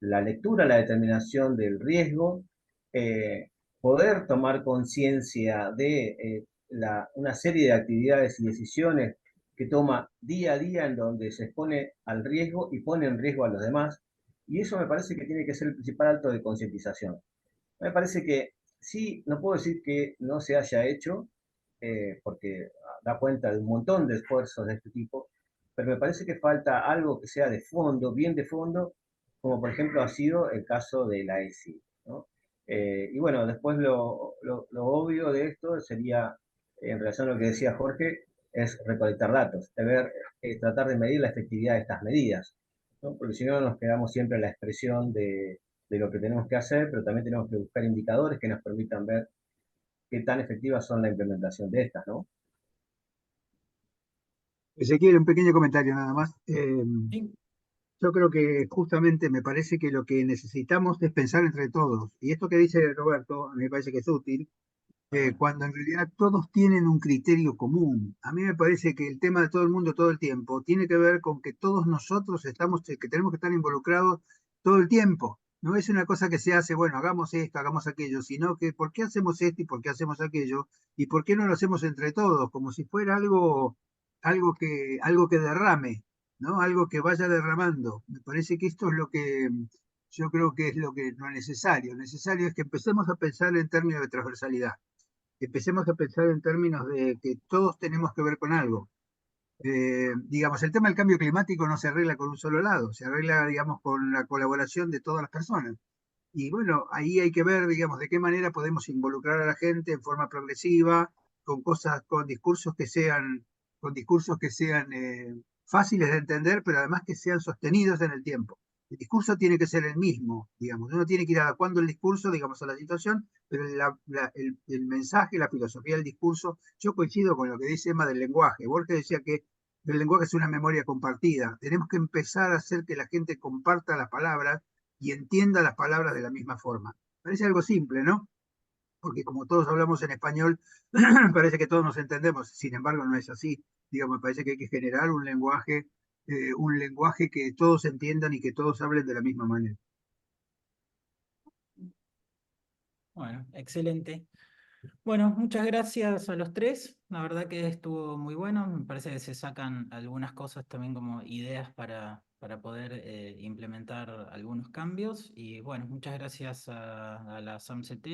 la lectura, la determinación del riesgo, eh, poder tomar conciencia de una serie de actividades y decisiones que toma día a día en donde se expone al riesgo y pone en riesgo a los demás. Y eso me parece que tiene que ser el principal acto de concientización. Me parece que sí, no puedo decir que no se haya hecho, porque da cuenta de un montón de esfuerzos de este tipo, pero me parece que falta algo que sea de fondo, bien de fondo, como por ejemplo ha sido el caso de la ESI, ¿no? Y bueno, después lo obvio de esto sería, en relación a lo que decía Jorge, es recolectar datos, de ver, tratar de medir la efectividad de estas medidas, ¿no? Porque si no nos quedamos siempre en la expresión de lo que tenemos que hacer, pero también tenemos que buscar indicadores que nos permitan ver qué tan efectivas son la implementación de estas, ¿no? Ezequiel, un pequeño comentario nada más. Sí. Yo creo que justamente me parece que lo que necesitamos es pensar entre todos. Y esto que dice Roberto, a mí me parece que es útil, cuando en realidad todos tienen un criterio común. A mí me parece que el tema de todo el mundo todo el tiempo tiene que ver con que todos nosotros estamos, que tenemos que estar involucrados todo el tiempo. No es una cosa que se hace, bueno, hagamos esto, hagamos aquello, sino que ¿por qué hacemos esto y por qué hacemos aquello? ¿Y por qué no lo hacemos entre todos? Como si fuera algo que derrame, ¿no? Algo que vaya derramando. Me parece que esto es lo que yo creo que es lo que no es necesario. Necesario es que empecemos a pensar en términos de transversalidad, empecemos a pensar en términos de que todos tenemos que ver con algo. Digamos, el tema del cambio climático no se arregla con un solo lado, se arregla, digamos, con la colaboración de todas las personas. Y bueno, ahí hay que ver, digamos, de qué manera podemos involucrar a la gente en forma progresiva, con cosas, con discursos que sean fáciles de entender, pero además que sean sostenidos en el tiempo. El discurso tiene que ser el mismo, digamos. Uno tiene que ir adecuando el discurso, digamos, a la situación, pero el mensaje, la filosofía del discurso, yo coincido con lo que dice Emma del lenguaje. Borges decía que el lenguaje es una memoria compartida. Tenemos que empezar a hacer que la gente comparta las palabras y entienda las palabras de la misma forma. Parece algo simple, ¿no? Porque como todos hablamos en español, parece que todos nos entendemos. Sin embargo, no es así. Digamos, me parece que hay que generar un lenguaje que todos entiendan y que todos hablen de la misma manera. Bueno, excelente. Bueno, muchas gracias a los tres. La verdad que estuvo muy bueno. Me parece que se sacan algunas cosas también como ideas para poder implementar algunos cambios. Y bueno, muchas gracias a la SAMCT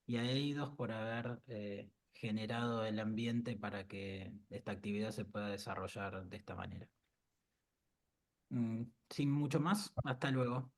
y a EIDOS por haber generado el ambiente para que esta actividad se pueda desarrollar de esta manera. Sin mucho más, hasta luego.